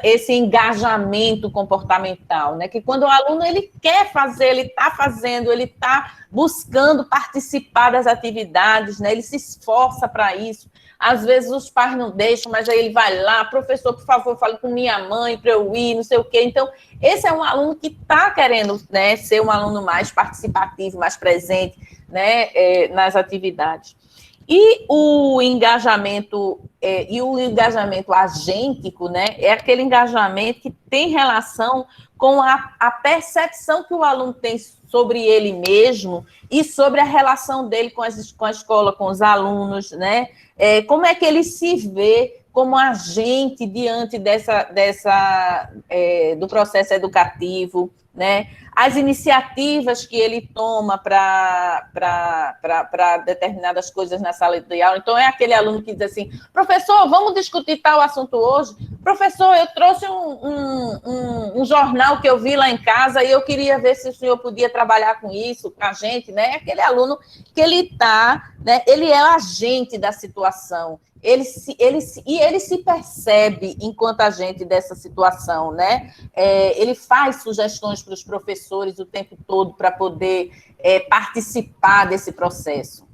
Speaker 1: esse engajamento comportamental, né? Que quando o aluno ele quer fazer, ele está fazendo, ele está buscando participar das atividades, né? Ele se esforça para isso. Às vezes os pais não deixam, mas aí ele vai lá, professor, por favor, fale com minha mãe para eu ir, não sei o quê. Então, esse é um aluno que está querendo, né, ser um aluno mais participativo, mais presente, né, nas atividades. E o engajamento agêntico, né, é aquele engajamento que tem relação com a percepção que o aluno tem sobre ele mesmo e sobre a relação dele com a escola, com os alunos, né? Como é que ele se vê como agente diante do processo educativo, né? As iniciativas que ele toma para determinadas coisas na sala de aula. Então, é aquele aluno que diz assim, professor, vamos discutir tal assunto hoje? Professor, eu trouxe um jornal que eu vi lá em casa e eu queria ver se o senhor podia trabalhar com isso, com a gente, né? É aquele aluno que ele né? Ele é o agente da situação. Ele se percebe enquanto agente dessa situação, né? Ele faz sugestões para os professores o tempo todo para poder participar desse processo,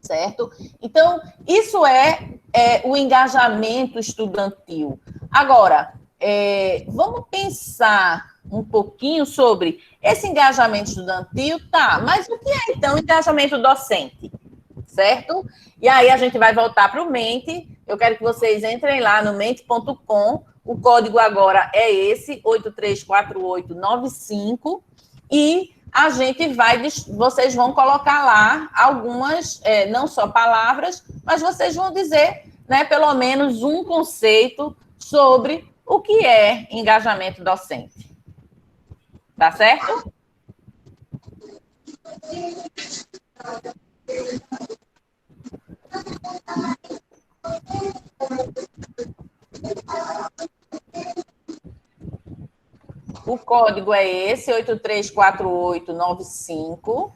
Speaker 1: certo? Então, isso é o engajamento estudantil. Agora, vamos pensar um pouquinho sobre esse engajamento estudantil, tá? Mas o que é, então, engajamento docente? Certo? E aí a gente vai voltar para o Mente. Eu quero que vocês entrem lá no mente.com. O código agora é esse, 834895. E a gente vocês vão colocar lá algumas, não só palavras, mas vocês vão dizer, né, pelo menos um conceito sobre o que é engajamento docente. Tá certo? O código é esse, 834895.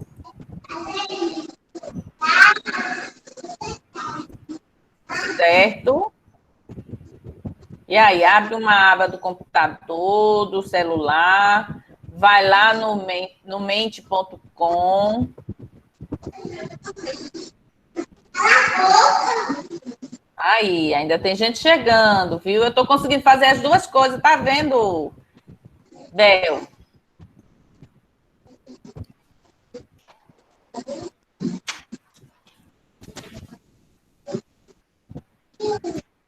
Speaker 1: Certo? E aí, abre uma aba do computador, do celular, vai lá no mente.com. Aí, ainda tem gente chegando, viu? Eu estou conseguindo fazer as duas coisas, tá vendo, Bel?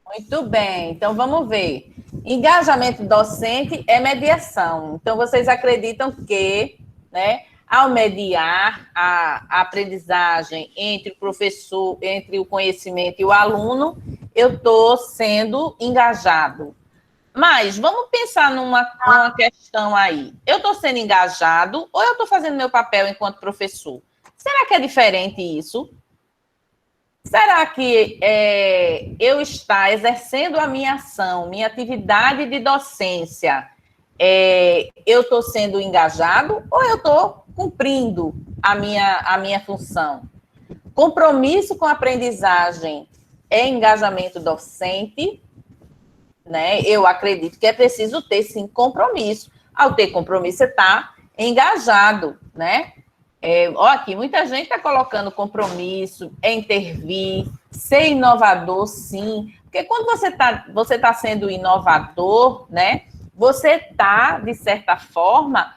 Speaker 1: Muito bem, então vamos ver. Engajamento docente é mediação. Então, vocês acreditam que, né, ao mediar a aprendizagem entre o professor, entre o conhecimento e o aluno, eu estou sendo engajado. Mas vamos pensar numa questão aí. Eu estou sendo engajado ou eu estou fazendo meu papel enquanto professor? Será que é diferente isso? Será que eu estar exercendo a minha ação, minha atividade de docência, eu estou sendo engajado ou eu estou cumprindo a minha função? Compromisso com a aprendizagem é engajamento docente, né? Eu acredito que é preciso ter, sim, compromisso. Ao ter compromisso, você está engajado, né? Aqui, muita gente está colocando compromisso, intervir, ser inovador, sim. Porque quando você tá sendo inovador, né? Você está, de certa forma,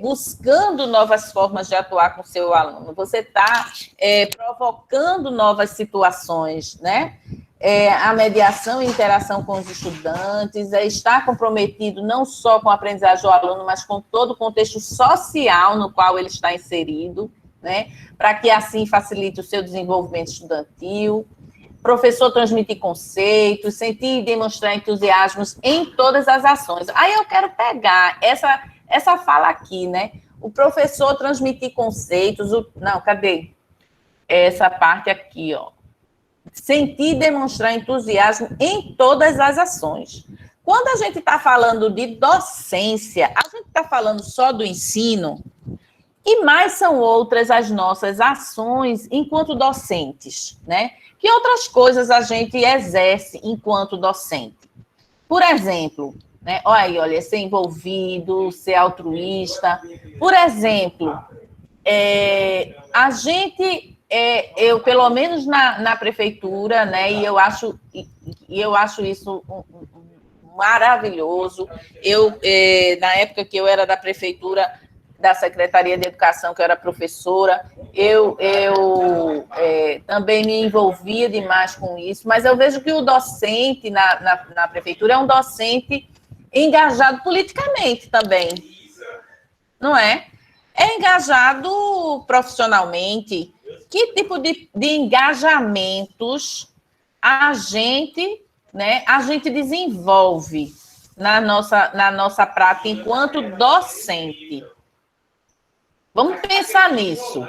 Speaker 1: buscando novas formas de atuar com o seu aluno. Você está provocando novas situações, né? A mediação e interação com os estudantes, estar comprometido não só com a aprendizagem do aluno, mas com todo o contexto social no qual ele está inserido, né? Para que assim facilite o seu desenvolvimento estudantil. Professor transmitir conceitos, sentir e demonstrar entusiasmos em todas as ações. Aí eu quero pegar essa fala aqui, né? O professor transmitir conceitos... Não, cadê? Essa parte aqui, ó. Sentir e demonstrar entusiasmo em todas as ações. Quando a gente está falando de docência, a gente está falando só do ensino, e mais são outras as nossas ações enquanto docentes, né? Que outras coisas a gente exerce enquanto docente? Por exemplo, né? Olha, ser envolvido, ser altruísta. Por exemplo, a gente... eu, pelo menos na prefeitura, né, e eu acho isso maravilhoso. Na época que eu era da prefeitura, da Secretaria de Educação, que eu era professora, eu também me envolvia demais com isso, mas eu vejo que o docente na prefeitura é um docente engajado politicamente também, não é? É engajado profissionalmente, que tipo de engajamentos a gente desenvolve na nossa prática enquanto docente. Vamos pensar nisso.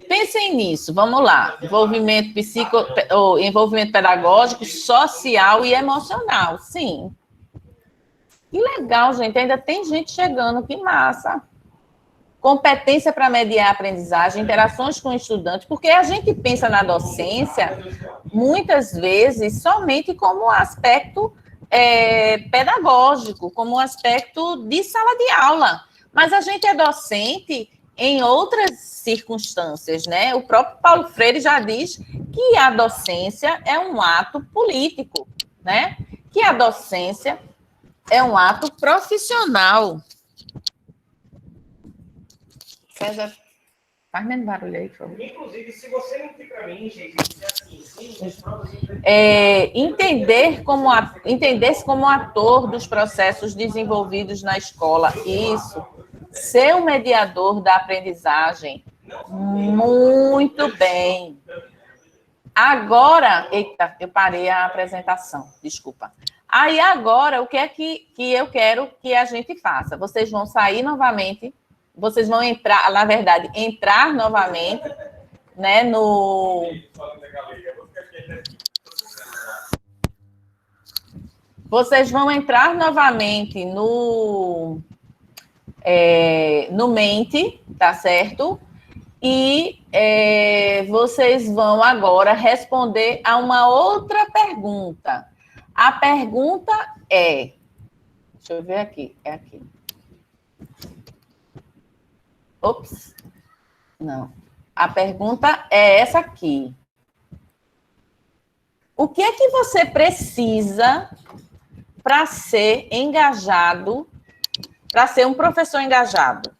Speaker 1: Pensem nisso, vamos lá. Envolvimento pedagógico, social e emocional, sim. Que legal, gente, ainda tem gente chegando, que massa. Competência para mediar a aprendizagem, interações com estudantes, porque a gente pensa na docência, muitas vezes, somente como aspecto pedagógico, como aspecto de sala de aula. Mas a gente é docente em outras circunstâncias, né? O próprio Paulo Freire já diz que a docência é um ato político, né? Que a docência é um ato profissional. César, faz menos barulho aí, por favor.
Speaker 14: Inclusive, se você não tem para mim, gente,
Speaker 1: entender-se como ator dos processos desenvolvidos na escola. Isso. Ser um mediador da aprendizagem. Muito bem. Agora, eita, eu parei a apresentação, desculpa. Aí agora, o que é que eu quero que a gente faça? Vocês vão sair novamente, vocês vão entrar, na verdade, entrar novamente, né, Vocês vão entrar novamente no Mente, tá certo? E vocês vão agora responder a uma outra pergunta. A pergunta é... Deixa eu ver aqui. É aqui. Ops. Não. A pergunta é essa aqui. O que é que você precisa para ser engajado, para ser um professor engajado?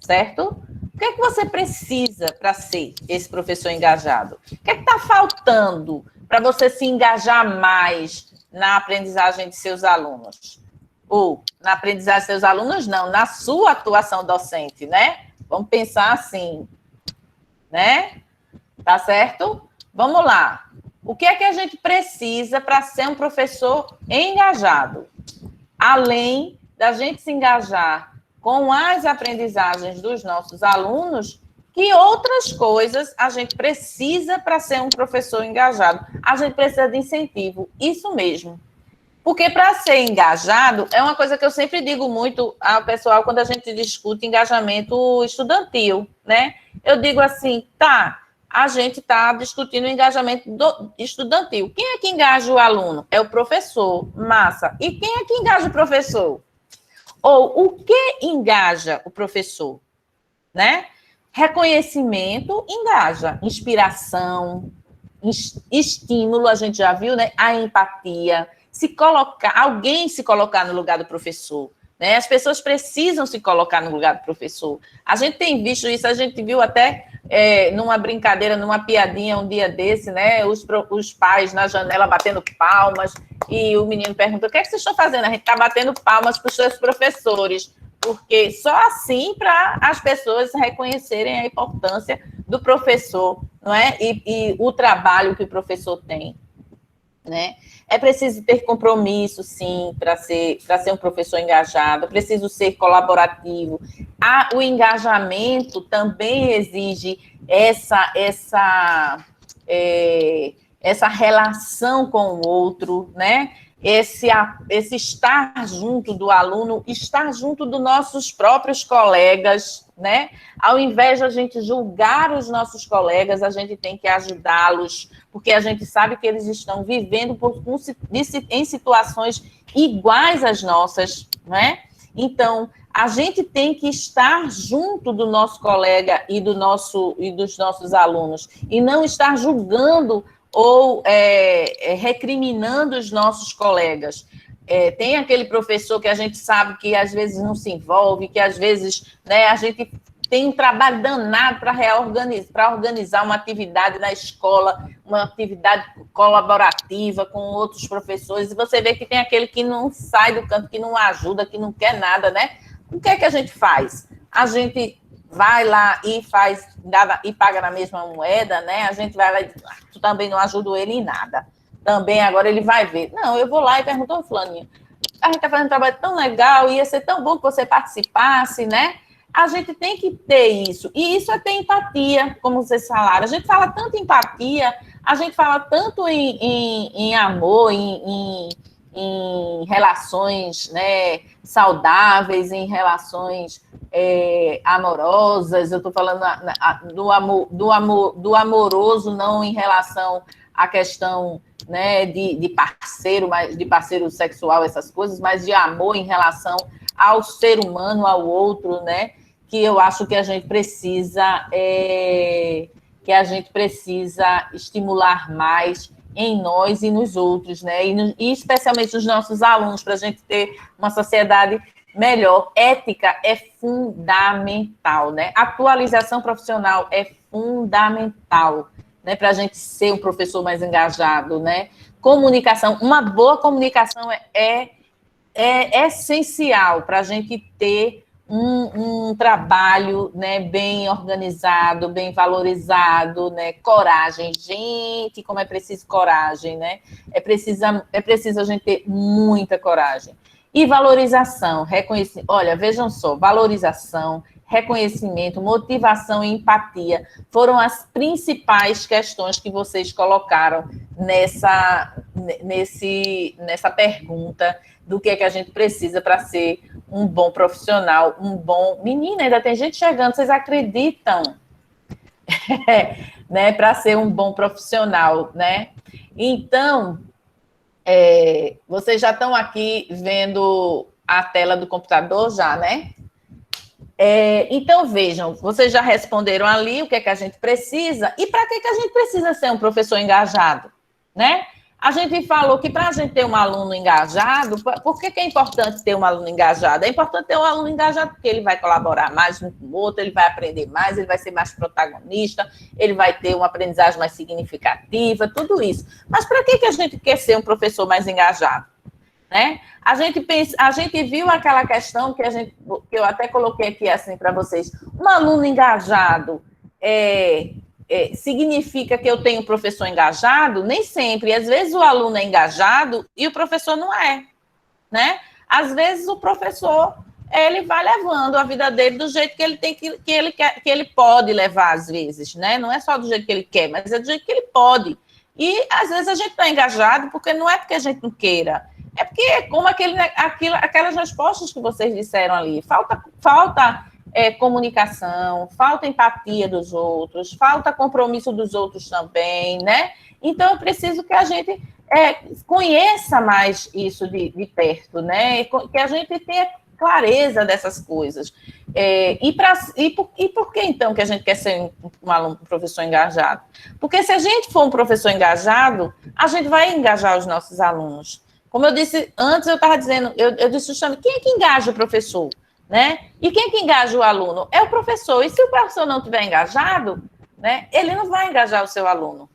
Speaker 1: Certo? O que é que você precisa para ser esse professor engajado? O que é que está faltando para você se engajar mais na aprendizagem de seus alunos? Ou na aprendizagem de seus alunos, não, na sua atuação docente, né? Vamos pensar assim, né? Tá certo? Vamos lá. O que é que a gente precisa para ser um professor engajado? Além da gente se engajar com as aprendizagens dos nossos alunos, que outras coisas a gente precisa para ser um professor engajado? A gente precisa de incentivo, isso mesmo. Porque para ser engajado, é uma coisa que eu sempre digo muito ao pessoal quando a gente discute engajamento estudantil, né? Eu digo assim, tá, a gente está discutindo o engajamento estudantil. Quem é que engaja o aluno? É o professor, massa. E quem é que engaja o professor? Ou o que engaja o professor? Né? Reconhecimento engaja. Inspiração, estímulo, a gente já viu, né? A empatia. Alguém se colocar no lugar do professor. Né? As pessoas precisam se colocar no lugar do professor. A gente tem visto isso, a gente viu até numa brincadeira, numa piadinha um dia desse, né? Os pais na janela batendo palmas, e o menino pergunta, o que é que vocês estão fazendo? A gente está batendo palmas para os seus professores, porque só assim para as pessoas reconhecerem a importância do professor, não é? E o trabalho que o professor tem, né? É preciso ter compromisso, sim, para ser um professor engajado, é preciso ser colaborativo. O engajamento também exige essa relação com o outro, né? Esse estar junto do aluno, estar junto dos nossos próprios colegas, né? Ao invés de a gente julgar os nossos colegas, a gente tem que ajudá-los, porque a gente sabe que eles estão vivendo em situações iguais às nossas, né? Então, a gente tem que estar junto do nosso colega e dos nossos alunos, e não estar julgando ou recriminando os nossos colegas. Tem aquele professor que a gente sabe que às vezes não se envolve, que às vezes, né, a gente tem um trabalho danado para organizar uma atividade na escola, uma atividade colaborativa com outros professores, e você vê que tem aquele que não sai do canto, que não ajuda, que não quer nada, né? O que é que a gente faz? A gente vai lá e e paga na mesma moeda, né? A gente vai lá e tu também não ajuda ele em nada. Também agora ele vai ver. Não, eu vou lá e pergunto ao fulaninho, a gente está fazendo um trabalho tão legal, ia ser tão bom que você participasse, né? A gente tem que ter isso. E isso é ter empatia, como vocês falaram. A gente fala tanto em empatia, a gente fala tanto em amor, em relações, né, saudáveis, em relações amorosas. Eu estou falando do amoroso, não em relação à questão, né, de parceiro sexual, essas coisas, mas de amor em relação ao ser humano, ao outro, né, que eu acho que a gente precisa estimular mais em nós e nos outros, né, e especialmente nos nossos alunos, para a gente ter uma sociedade melhor. Ética é fundamental, né, atualização profissional é fundamental, né, para a gente ser um professor mais engajado, né? Comunicação, uma boa comunicação é essencial para a gente ter um trabalho, né, bem organizado, bem valorizado, né? Coragem, gente, como é preciso coragem, né? É preciso a gente ter muita coragem. E valorização, reconhecimento. Olha, vejam só, valorização, reconhecimento, motivação e empatia foram as principais questões que vocês colocaram nessa pergunta do que é que a gente precisa para ser um bom profissional, um bom... Menina, ainda tem gente chegando, vocês acreditam? Né? Para ser um bom profissional, né? Então, vocês já estão aqui vendo a tela do computador já, né? Então, vejam, vocês já responderam ali o que é que a gente precisa e para que a gente precisa ser um professor engajado, né? A gente falou que para a gente ter um aluno engajado, por que é importante ter um aluno engajado? É importante ter um aluno engajado porque ele vai colaborar mais um com o outro, ele vai aprender mais, ele vai ser mais protagonista, ele vai ter uma aprendizagem mais significativa, tudo isso. Mas para que a gente quer ser um professor mais engajado? Né? A gente viu aquela questão que eu até coloquei aqui assim para vocês. Um aluno engajado significa que eu tenho um professor engajado? Nem sempre. Às vezes o aluno é engajado e o professor não é, né? Às vezes o professor ele vai levando a vida dele do jeito que ele tem que ele pode levar às vezes, né? Não é só do jeito que ele quer, mas é do jeito que ele pode. E às vezes a gente está engajado porque não é porque a gente não queira. É porque, como aquelas respostas que vocês disseram ali, falta comunicação, falta empatia dos outros, falta compromisso dos outros também, né? Então, eu preciso que a gente conheça mais isso de perto, né? Que a gente tenha clareza dessas coisas. E por que, então, que a gente quer ser um professor engajado? Porque se a gente for um professor engajado, a gente vai engajar os nossos alunos. Como eu disse antes, eu estava dizendo, eu disse justamente, quem é que engaja o professor, né? E quem é que engaja o aluno? É o professor. E se o professor não estiver engajado, né, ele não vai engajar o seu aluno.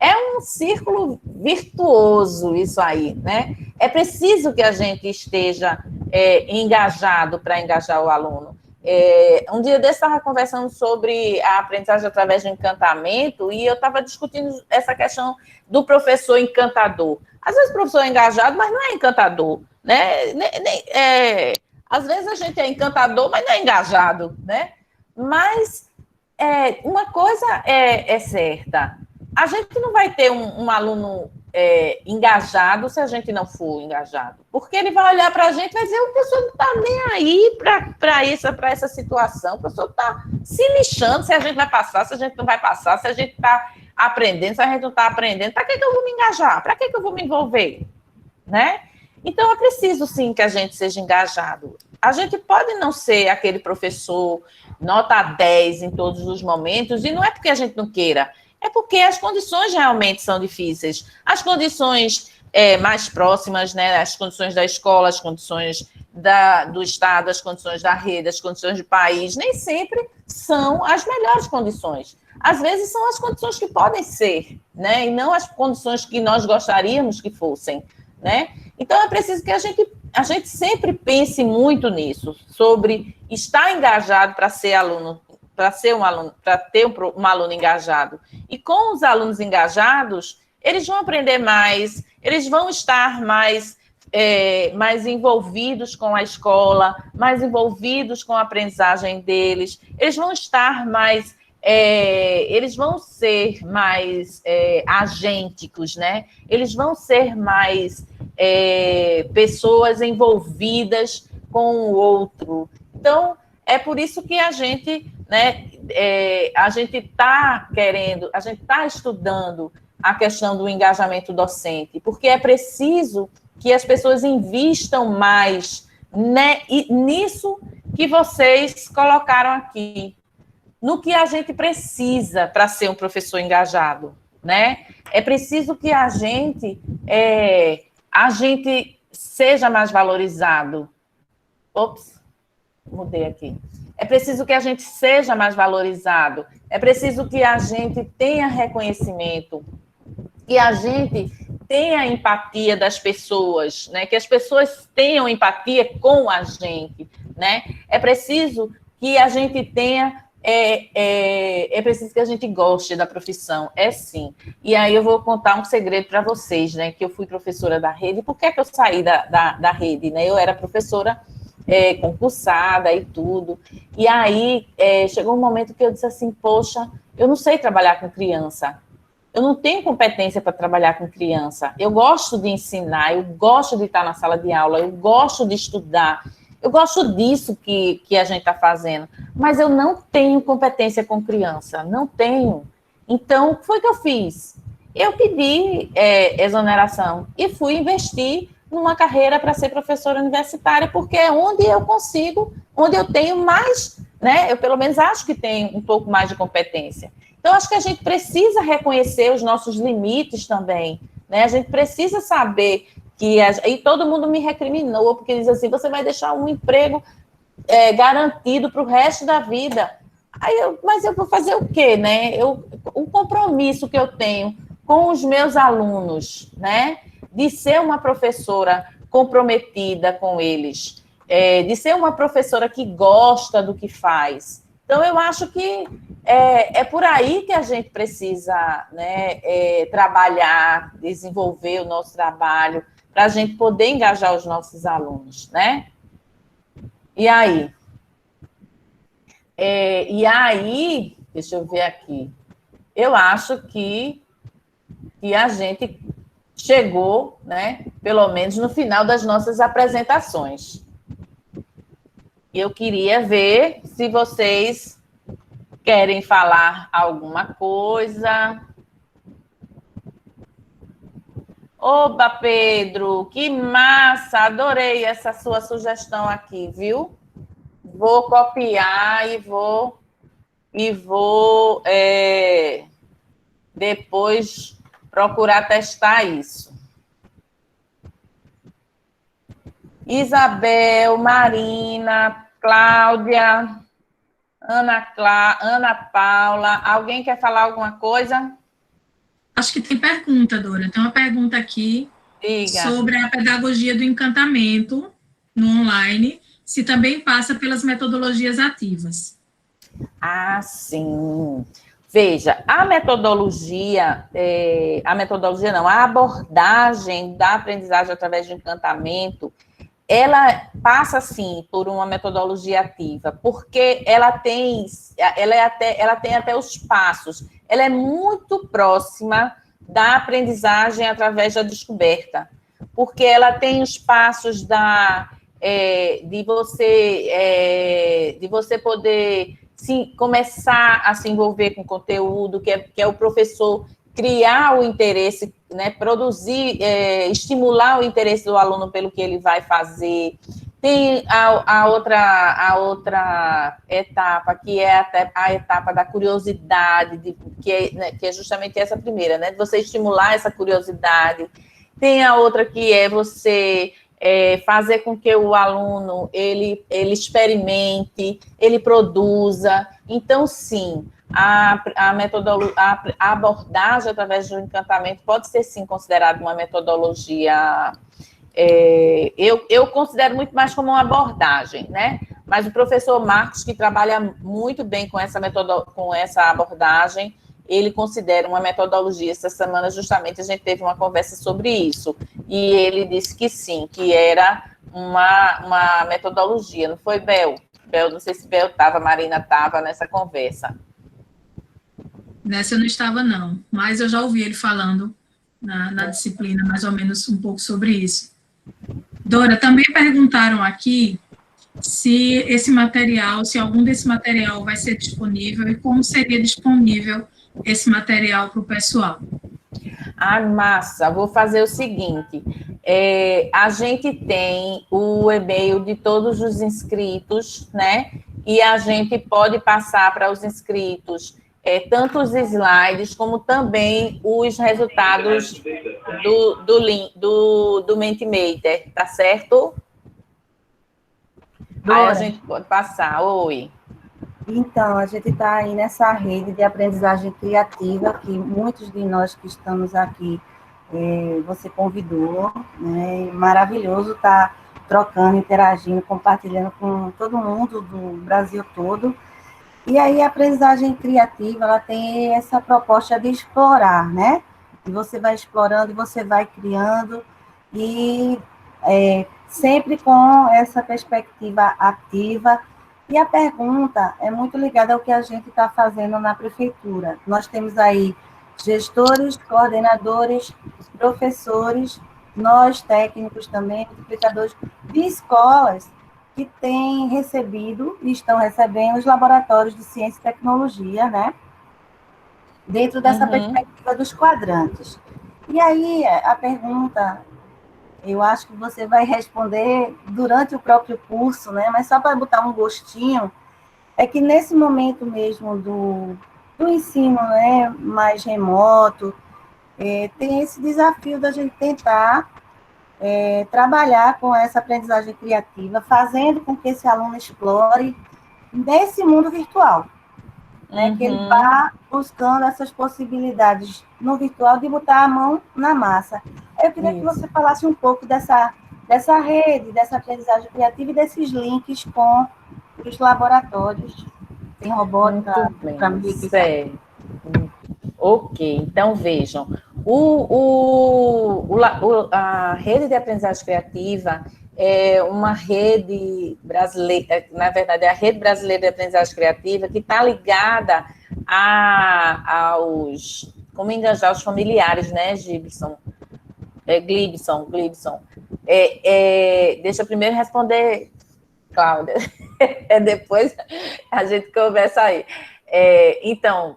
Speaker 1: É um círculo virtuoso isso aí, né? É preciso que a gente esteja engajado para engajar o aluno. Um dia desse eu estava conversando sobre a aprendizagem através do encantamento e eu estava discutindo essa questão do professor encantador. Às vezes o professor é engajado, mas não é encantador, né? Às vezes a gente é encantador, mas não é engajado, né? Mas uma coisa é certa, a gente não vai ter um aluno engajado se a gente não for engajado, porque ele vai olhar para a gente e vai dizer, o professor não está nem aí para essa situação, o professor está se lixando se a gente vai passar, se a gente não vai passar, se a gente está aprendendo, se a gente não está aprendendo, para que eu vou me engajar? Para que eu vou me envolver? Né? Então, é preciso, sim, que a gente seja engajado. A gente pode não ser aquele professor nota 10 em todos os momentos, e não é porque a gente não queira, é porque as condições realmente são difíceis. As condições mais próximas, né, as condições da escola, as condições do Estado, as condições da rede, as condições do país, nem sempre são as melhores condições. Às vezes são as condições que podem ser, né, e não as condições que nós gostaríamos que fossem, né? Então, é preciso que a gente sempre pense muito nisso, sobre está engajado para ser aluno, para ser um aluno, para ter um aluno engajado. E com os alunos engajados, eles vão aprender mais, eles vão estar mais envolvidos com a escola, mais envolvidos com a aprendizagem deles, eles vão estar mais, eles vão ser mais agênticos, né? Eles vão ser mais pessoas envolvidas com o outro. Então, é por isso que a gente, né, a gente está estudando a questão do engajamento docente, porque é preciso que as pessoas invistam mais, né, nisso que vocês colocaram aqui, no que a gente precisa para ser um professor engajado, né? É preciso que a gente seja mais valorizado. Ops, mudei aqui. É preciso que a gente seja mais valorizado, é preciso que a gente tenha reconhecimento, que a gente tenha empatia das pessoas, né? Que as pessoas tenham empatia com a gente, né? É preciso que a gente tenha, é preciso que a gente goste da profissão, sim. E aí eu vou contar um segredo para vocês, né? Que eu fui professora da rede. Por que eu saí da rede, né? Eu era professora concursada e tudo. E aí chegou um momento que eu disse assim, poxa, eu não sei trabalhar com criança. Eu não tenho competência para trabalhar com criança. Eu gosto de ensinar, eu gosto de estar na sala de aula, eu gosto de estudar, eu gosto disso que a gente está fazendo, mas eu não tenho competência com criança, não tenho. Então, o que foi que eu fiz? Eu pedi exoneração e fui investir numa carreira para ser professora universitária, porque é onde eu consigo, onde eu tenho mais, né? Eu pelo menos acho que tenho um pouco mais de competência. Então, acho que a gente precisa reconhecer os nossos limites também, né? A gente precisa saber que... E todo mundo me recriminou, porque diz assim, você vai deixar um emprego garantido para o resto da vida. Mas eu vou fazer o quê, né? O compromisso que eu tenho com os meus alunos, né? De ser uma professora comprometida com eles, de ser uma professora que gosta do que faz. Então, eu acho que é por aí que a gente precisa, né, trabalhar, desenvolver o nosso trabalho, para a gente poder engajar os nossos alunos, né? E aí? Deixa eu ver aqui. Eu acho que a gente chegou, né, pelo menos no final das nossas apresentações. Eu queria ver se vocês querem falar alguma coisa. Oba, Pedro, que massa! Adorei essa sua sugestão aqui, viu? Vou copiar e vou depois procurar testar isso. Isabel, Marina, Cláudia, Ana Paula, alguém quer falar alguma coisa?
Speaker 4: Acho que tem pergunta, Dora. Tem uma pergunta aqui sobre a pedagogia do encantamento no online, se também passa pelas metodologias ativas.
Speaker 1: Ah, sim. Veja, a abordagem da aprendizagem através do encantamento, ela passa, sim, por uma metodologia ativa, porque ela tem até os passos, ela é muito próxima da aprendizagem através da descoberta, porque ela tem os passos de você poder começar a se envolver com conteúdo, que é o professor criar o interesse, né, produzir, estimular o interesse do aluno pelo que ele vai fazer. Tem a outra etapa, que é até a etapa da curiosidade, que é justamente essa primeira, né, de você estimular essa curiosidade. Tem a outra que é você fazer com que o aluno ele experimente, ele produza. Então, sim, a abordagem através do encantamento pode ser, sim, considerada uma metodologia. Eu considero muito mais como uma abordagem, né? mas o professor Marcos, que trabalha muito bem com essa abordagem, ele considera uma metodologia. Essa semana, justamente, a gente teve uma conversa sobre isso, e ele disse que sim, que era uma metodologia, não foi, Bel? Bel, não sei se Bel estava, Marina estava nessa conversa.
Speaker 4: Nessa eu não estava, não, mas eu já ouvi ele falando na disciplina, mais ou menos, um pouco sobre isso. Dora, também perguntaram aqui se esse material, se algum desse material vai ser disponível e como seria disponível esse material para o pessoal.
Speaker 1: Ah, massa, vou fazer o seguinte, a gente tem o e-mail de todos os inscritos, né, e a gente pode passar para os inscritos tanto os slides, como também os resultados do Mentimeter, tá certo? Aí a gente pode passar. Oi.
Speaker 10: Então, a gente está aí nessa rede de aprendizagem criativa, que muitos de nós que estamos aqui, você convidou, né? Maravilhoso estar trocando, interagindo, compartilhando com todo mundo do Brasil todo. E aí a aprendizagem criativa, ela tem essa proposta de explorar, né? E você vai explorando, e você vai criando, e sempre com essa perspectiva ativa. E a pergunta é muito ligada ao que a gente está fazendo na prefeitura. Nós temos aí gestores, coordenadores, professores, nós técnicos também, multiplicadores de escolas que têm recebido e estão recebendo os laboratórios de ciência e tecnologia, né? Dentro dessa perspectiva dos quadrantes. E aí, a pergunta, eu acho que você vai responder durante o próprio curso, né? Mas só para botar um gostinho, é que nesse momento mesmo do ensino, né, mais remoto, tem esse desafio da gente tentar trabalhar com essa aprendizagem criativa, fazendo com que esse aluno explore nesse mundo virtual, né, que ele vá buscando essas possibilidades no virtual de botar a mão na massa. Eu queria que você falasse um pouco dessa rede, dessa aprendizagem criativa e desses links com os laboratórios. Tem robótica para mim.
Speaker 1: Certo. Ok, então vejam, a rede de aprendizagem criativa é uma rede brasileira, na verdade, é a rede brasileira de aprendizagem criativa que está ligada aos, como engajar os familiares, né, Glibson? Deixa eu primeiro responder, Cláudia, depois a gente conversa aí. Então,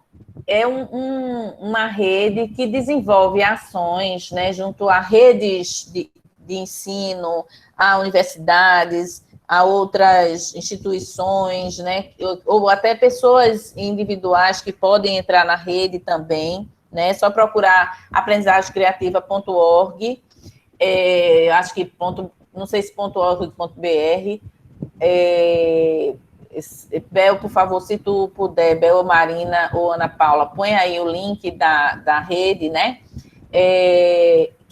Speaker 1: é uma rede que desenvolve ações, né, junto a redes de ensino, a universidades, a outras instituições, né, ou até pessoas individuais que podem entrar na rede também, né, só procurar aprendizagecreativa.org, acho que não sei se .org.br, Bel, por favor, se tu puder, Bel, Marina ou Ana Paula, põe aí o link da rede, né?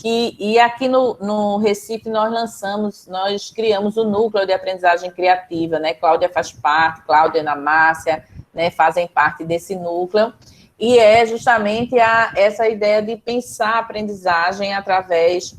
Speaker 1: E aqui no Recife nós criamos o núcleo de aprendizagem criativa, né? Cláudia faz parte, Cláudia e Ana Márcia, né, fazem parte desse núcleo, e é justamente essa ideia de pensar a aprendizagem através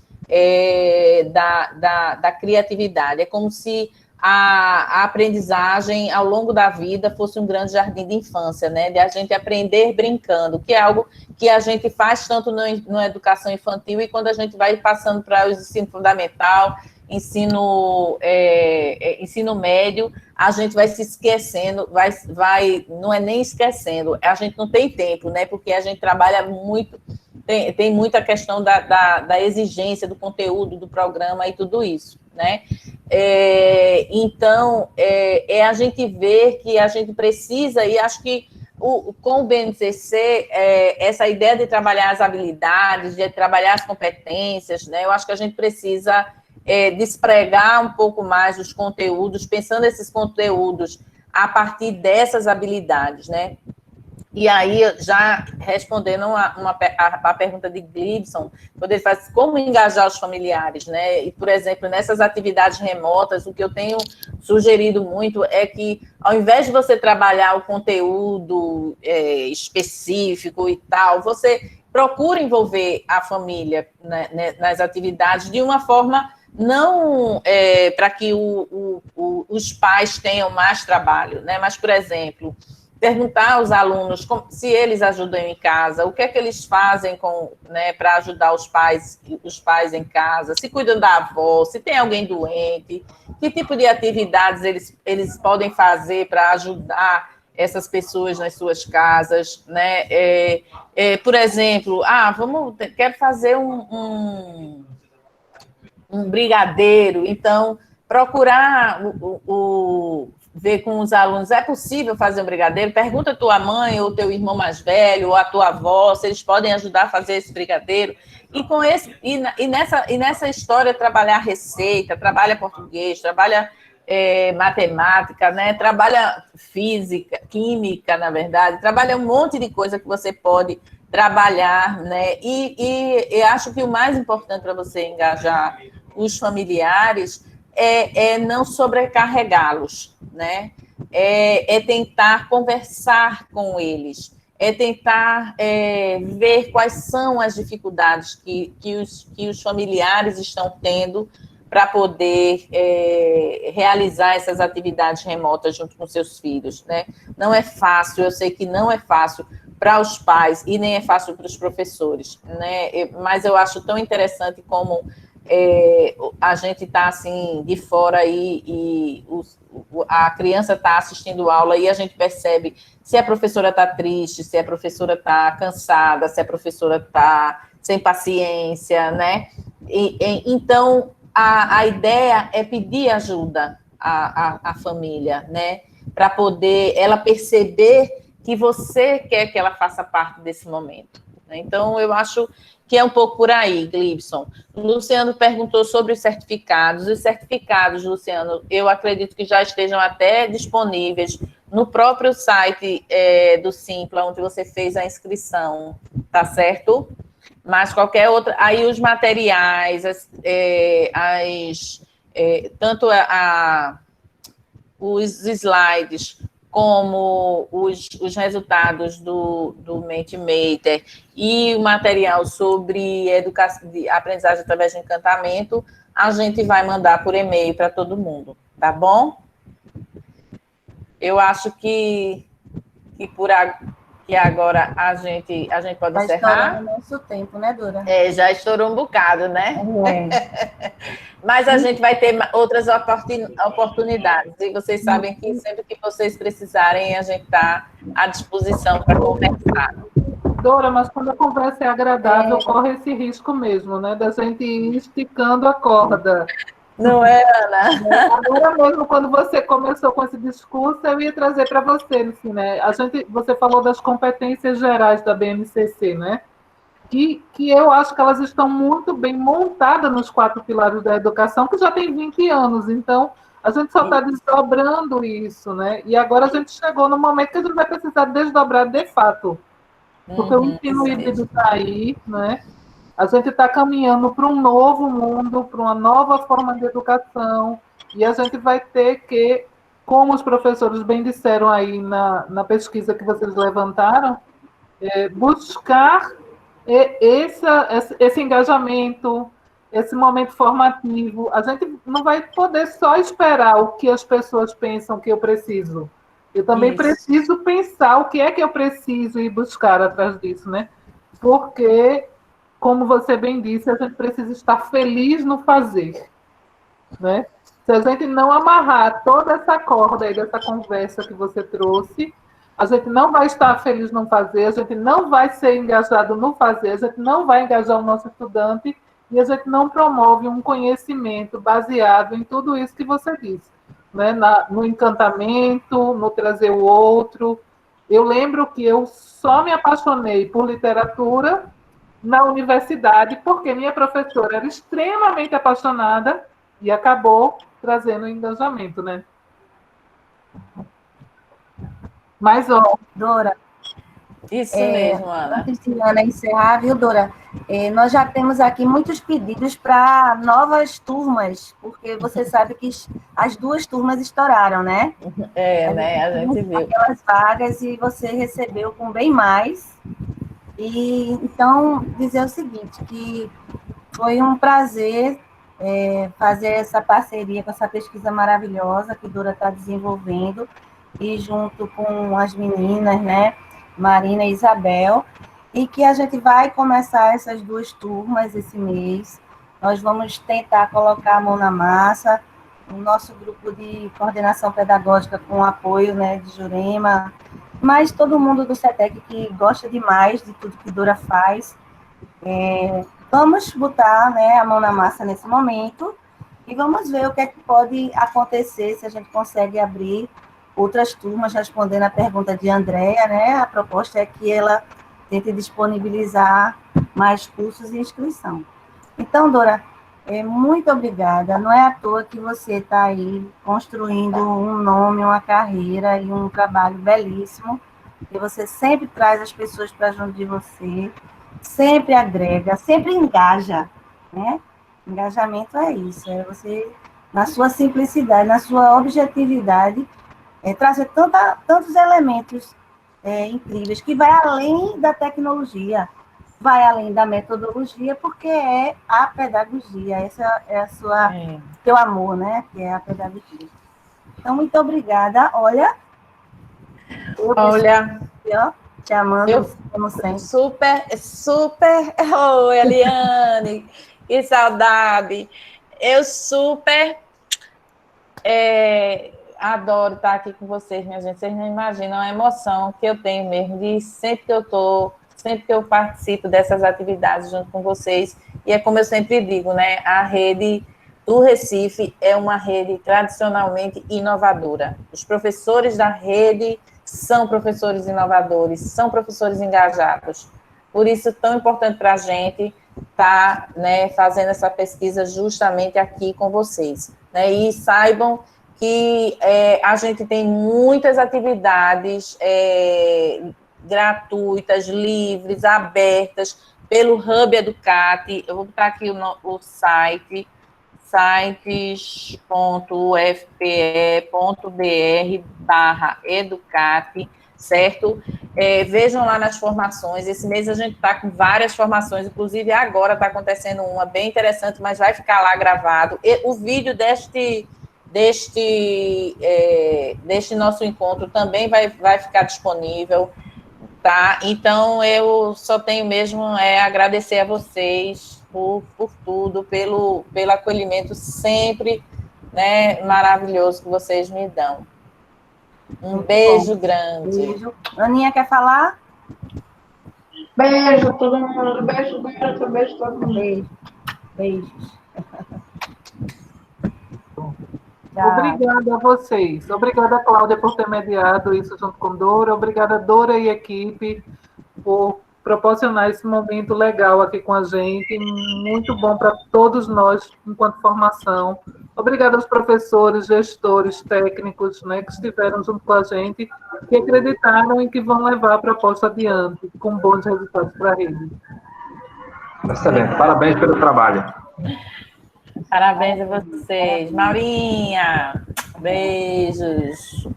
Speaker 1: da criatividade. É como se a aprendizagem ao longo da vida fosse um grande jardim de infância, né? De a gente aprender brincando, que é algo que a gente faz tanto na educação infantil e quando a gente vai passando para o ensino fundamental, ensino médio, a gente vai se esquecendo, não é nem esquecendo, a gente não tem tempo, né? Porque a gente trabalha muito, tem muita questão da exigência do conteúdo, do programa e tudo isso, né? Então, a gente ver que a gente precisa, e acho que com o BNCC, essa ideia de trabalhar as habilidades, de trabalhar as competências, né? Eu acho que a gente precisa despregar um pouco mais os conteúdos, pensando esses conteúdos a partir dessas habilidades, né? E aí, já respondendo a pergunta de Glibson, quando ele faz como engajar os familiares, né? E, por exemplo, nessas atividades remotas, o que eu tenho sugerido muito é que, ao invés de você trabalhar o conteúdo específico e tal, você procura envolver a família, né, nas atividades de uma forma não para que os pais tenham mais trabalho, né? Mas, por exemplo, perguntar aos alunos se eles ajudam em casa, o que é que eles fazem para ajudar os pais em casa, se cuidam da avó, se tem alguém doente, que tipo de atividades eles podem fazer para ajudar essas pessoas nas suas casas, né? Por exemplo, quero fazer um brigadeiro, então procurar ver com os alunos, é possível fazer um brigadeiro? Pergunta a tua mãe ou teu irmão mais velho ou a tua avó se eles podem ajudar a fazer esse brigadeiro. E nessa história, trabalhar receita, trabalha português, trabalha matemática, né? Trabalha física, química, na verdade, trabalha um monte de coisa que você pode trabalhar, né? E eu acho que o mais importante para você engajar os familiares é não sobrecarregá-los, né? É tentar conversar com eles, é tentar ver quais são as dificuldades que os familiares estão tendo para poder realizar essas atividades remotas junto com seus filhos, né? Não é fácil, eu sei que não é fácil para os pais e nem é fácil para os professores, né? Mas eu acho tão interessante como a gente está assim de fora e a criança está assistindo aula e a gente percebe se a professora está triste, se a professora está cansada, se a professora está sem paciência, né? Então, a ideia é pedir ajuda à família, né? Para poder ela perceber que você quer que ela faça parte desse momento. Né? Então, eu acho que é um pouco por aí, Glibson. O Luciano perguntou sobre os certificados. Os certificados, Luciano, eu acredito que já estejam até disponíveis no próprio site do Simpla, onde você fez a inscrição, tá certo? Mas qualquer outra... Aí os materiais, tanto os slides como os resultados do Mentimeter e o material sobre educação, de aprendizagem através de encantamento, a gente vai mandar por e-mail para todo mundo, tá bom? Eu acho que agora a gente pode encerrar.
Speaker 10: Já estourou o nosso tempo, né, Dora?
Speaker 1: Já estourou um bocado, né? Mas a gente vai ter outras oportunidades. E vocês sabem que sempre que vocês precisarem, a gente está à disposição para conversar.
Speaker 2: Dora, mas quando a conversa é agradável, corre esse risco mesmo, né? Da gente ir esticando a corda.
Speaker 1: Não é, Ana?
Speaker 2: Agora mesmo, quando você começou com esse discurso, eu ia trazer para você, assim, né? Você falou das competências gerais da BNCC, né? Que eu acho que elas estão muito bem montadas nos 4 pilares da educação, que já tem 20 anos. Então, a gente só está desdobrando isso, né? E agora a gente chegou no momento que a gente vai precisar desdobrar de fato. Porque o ensino híbrido está aí, né? A gente está caminhando para um novo mundo, para uma nova forma de educação, e a gente vai ter que, como os professores bem disseram aí na pesquisa que vocês levantaram, buscar esse engajamento, esse momento formativo. A gente não vai poder só esperar o que as pessoas pensam que eu preciso. Eu também preciso pensar o que é que eu preciso e buscar atrás disso, né? Porque, como você bem disse, a gente precisa estar feliz no fazer, né? Se a gente não amarrar toda essa corda aí dessa conversa que você trouxe, a gente não vai estar feliz no fazer, a gente não vai ser engajado no fazer, a gente não vai engajar o nosso estudante e a gente não promove um conhecimento baseado em tudo isso que você disse, né? No encantamento, no trazer o outro. Eu lembro que eu só me apaixonei por literatura na universidade porque minha professora era extremamente apaixonada e acabou trazendo engajamento, né? Mas,
Speaker 10: Dora,
Speaker 1: Isso mesmo, Ana.
Speaker 10: Antes de Ana encerrar, viu, Dora? Nós já temos aqui muitos pedidos para novas turmas, porque você sabe que as 2 turmas estouraram, né?
Speaker 1: Né? A gente viu.
Speaker 10: Aquelas vagas e você recebeu com bem mais. E então, dizer o seguinte, que foi um prazer fazer essa parceria com essa pesquisa maravilhosa que Dora está desenvolvendo, e junto com as meninas, né, Marina e Isabel, e que a gente vai começar essas 2 turmas esse mês. Nós vamos tentar colocar a mão na massa, o nosso grupo de coordenação pedagógica com o apoio, né, de Jurema, mas todo mundo do CETEC que gosta demais de tudo que Dora faz. Vamos botar, né, a mão na massa nesse momento e vamos ver o que é que pode acontecer, se a gente consegue abrir outras turmas, respondendo a pergunta de Andréa, né? A proposta é que ela tente disponibilizar mais cursos e inscrição. Então, Dora, muito obrigada. Não é à toa que você está aí construindo um nome, uma carreira e um trabalho belíssimo, e você sempre traz as pessoas para junto de você, sempre agrega, sempre engaja, né? Engajamento é isso, é você, na sua simplicidade, na sua objetividade, trazer tantos elementos incríveis, que vai além da tecnologia, vai além da metodologia, porque é a pedagogia, essa é a sua, teu amor, né? Que é a pedagogia. Então, muito obrigada. Olha, te amando, como sempre.
Speaker 1: Super. Oi, Eliane, que saudade. Eu super adoro estar aqui com vocês, minha gente. Vocês não imaginam a emoção que eu tenho mesmo de sempre que eu participo dessas atividades junto com vocês. E é como eu sempre digo, né? A rede do Recife é uma rede tradicionalmente inovadora. Os professores da rede são professores inovadores, são professores engajados. Por isso, tão importante para a gente estar, né, fazendo essa pesquisa justamente aqui com vocês, né? E saibam que a gente tem muitas atividades gratuitas, livres, abertas, pelo Hub Educate. Eu vou botar aqui o site, sites.ufpe.br/educate, certo? Vejam lá nas formações. Esse mês a gente está com várias formações, inclusive agora está acontecendo uma bem interessante, mas vai ficar lá gravado. O vídeo deste nosso encontro também vai ficar disponível, tá? Então, eu só tenho mesmo agradecer a vocês por tudo, pelo acolhimento sempre, né, maravilhoso que vocês me dão. Um beijo grande.
Speaker 10: Beijo. Aninha, quer falar?
Speaker 8: Beijo, todo mundo. Beijo, todo mundo.
Speaker 10: Beijos.
Speaker 2: Obrigada a vocês. Obrigada, Cláudia, por ter mediado isso junto com Dora. Obrigada, Dora e equipe, por proporcionar esse momento legal aqui com a gente. Muito bom para todos nós, enquanto formação. Obrigada aos professores, gestores, técnicos, né, que estiveram junto com a gente, que acreditaram e que vão levar a proposta adiante, com bons resultados para a rede.
Speaker 15: Excelente. Parabéns pelo trabalho.
Speaker 1: Parabéns a vocês. Maurinha, beijos.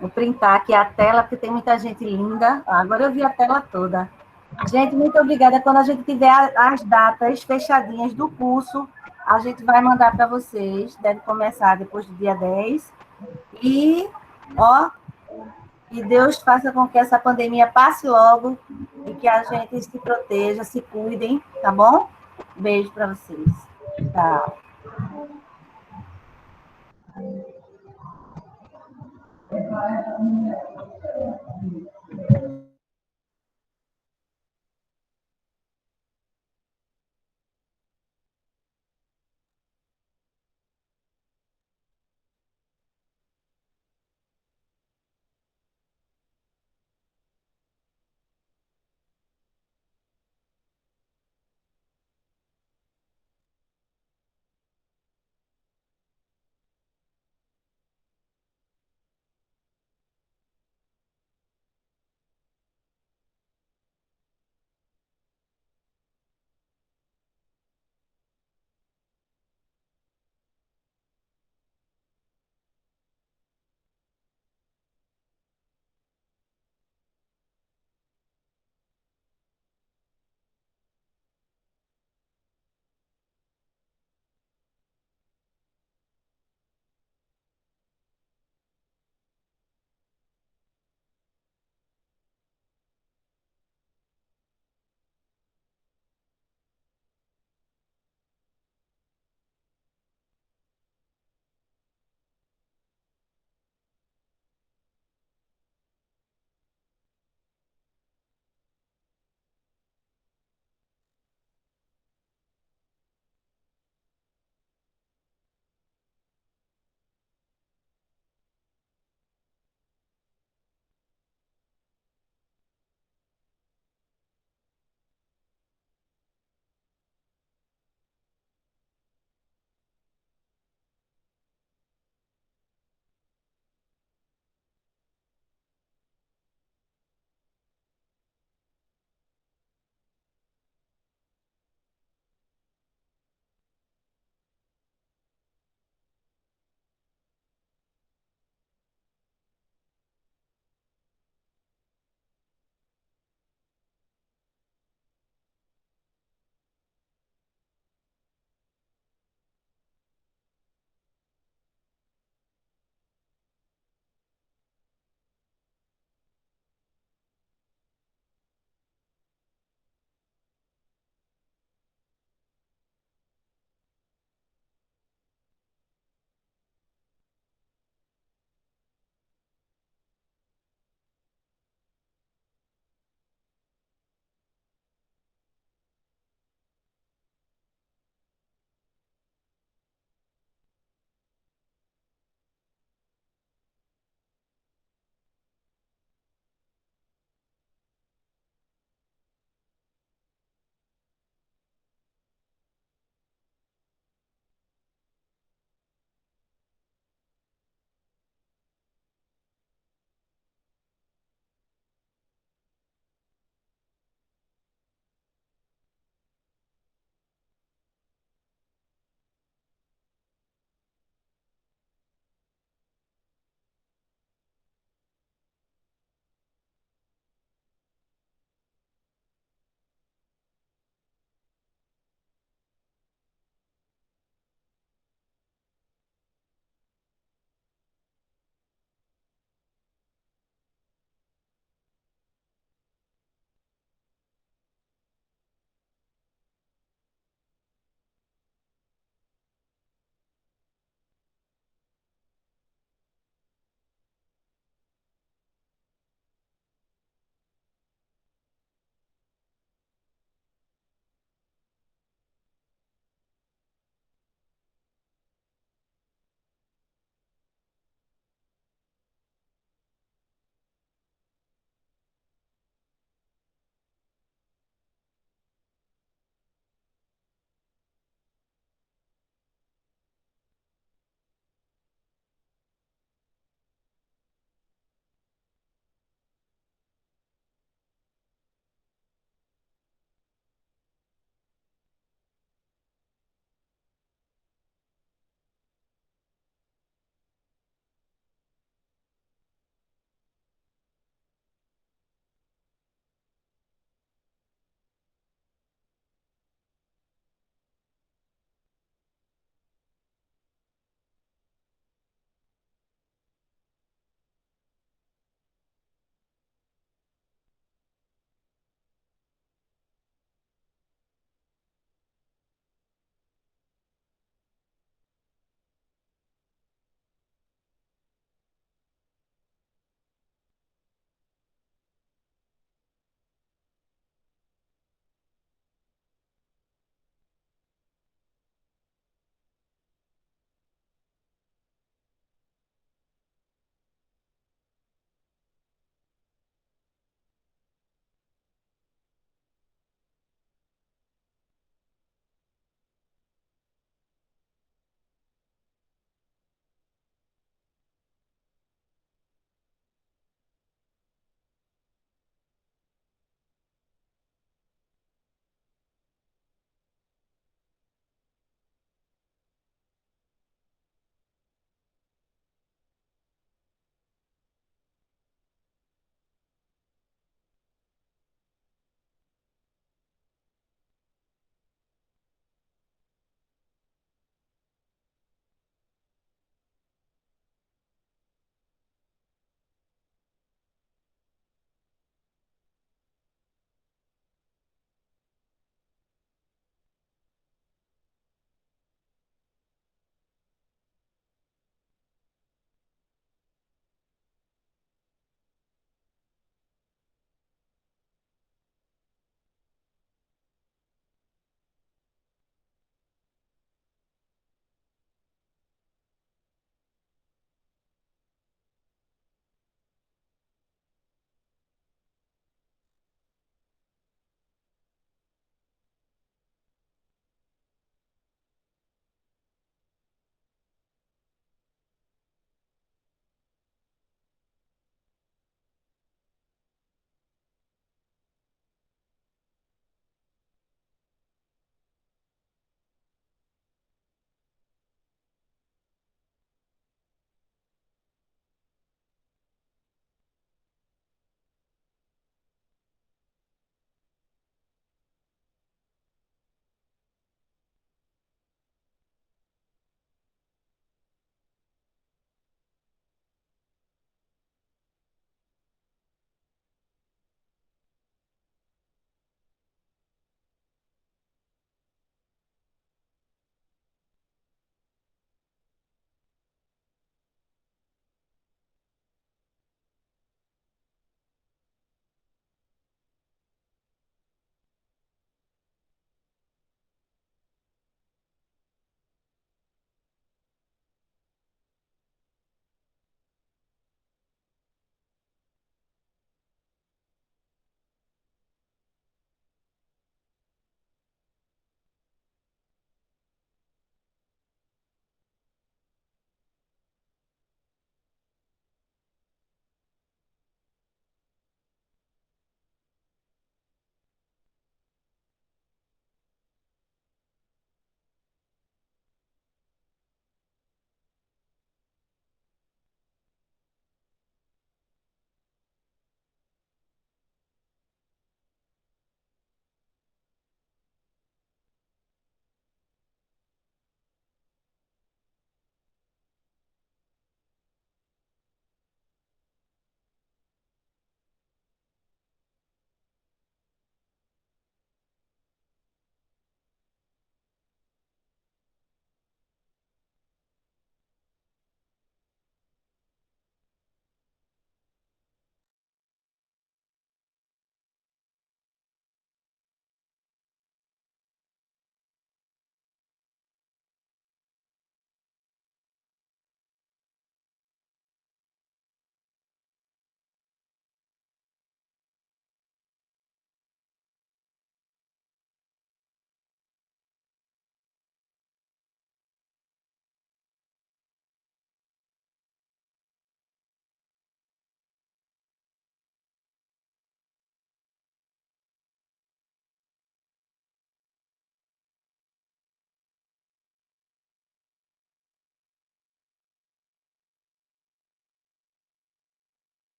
Speaker 10: Vou printar aqui a tela, porque tem muita gente linda. Agora eu vi a tela toda. Gente, muito obrigada. Quando a gente tiver as datas fechadinhas do curso, a gente vai mandar para vocês. Deve começar depois do dia 10. E, que Deus faça com que essa pandemia passe logo e que a gente se proteja, se cuidem, tá bom? Beijo para vocês. Tchau.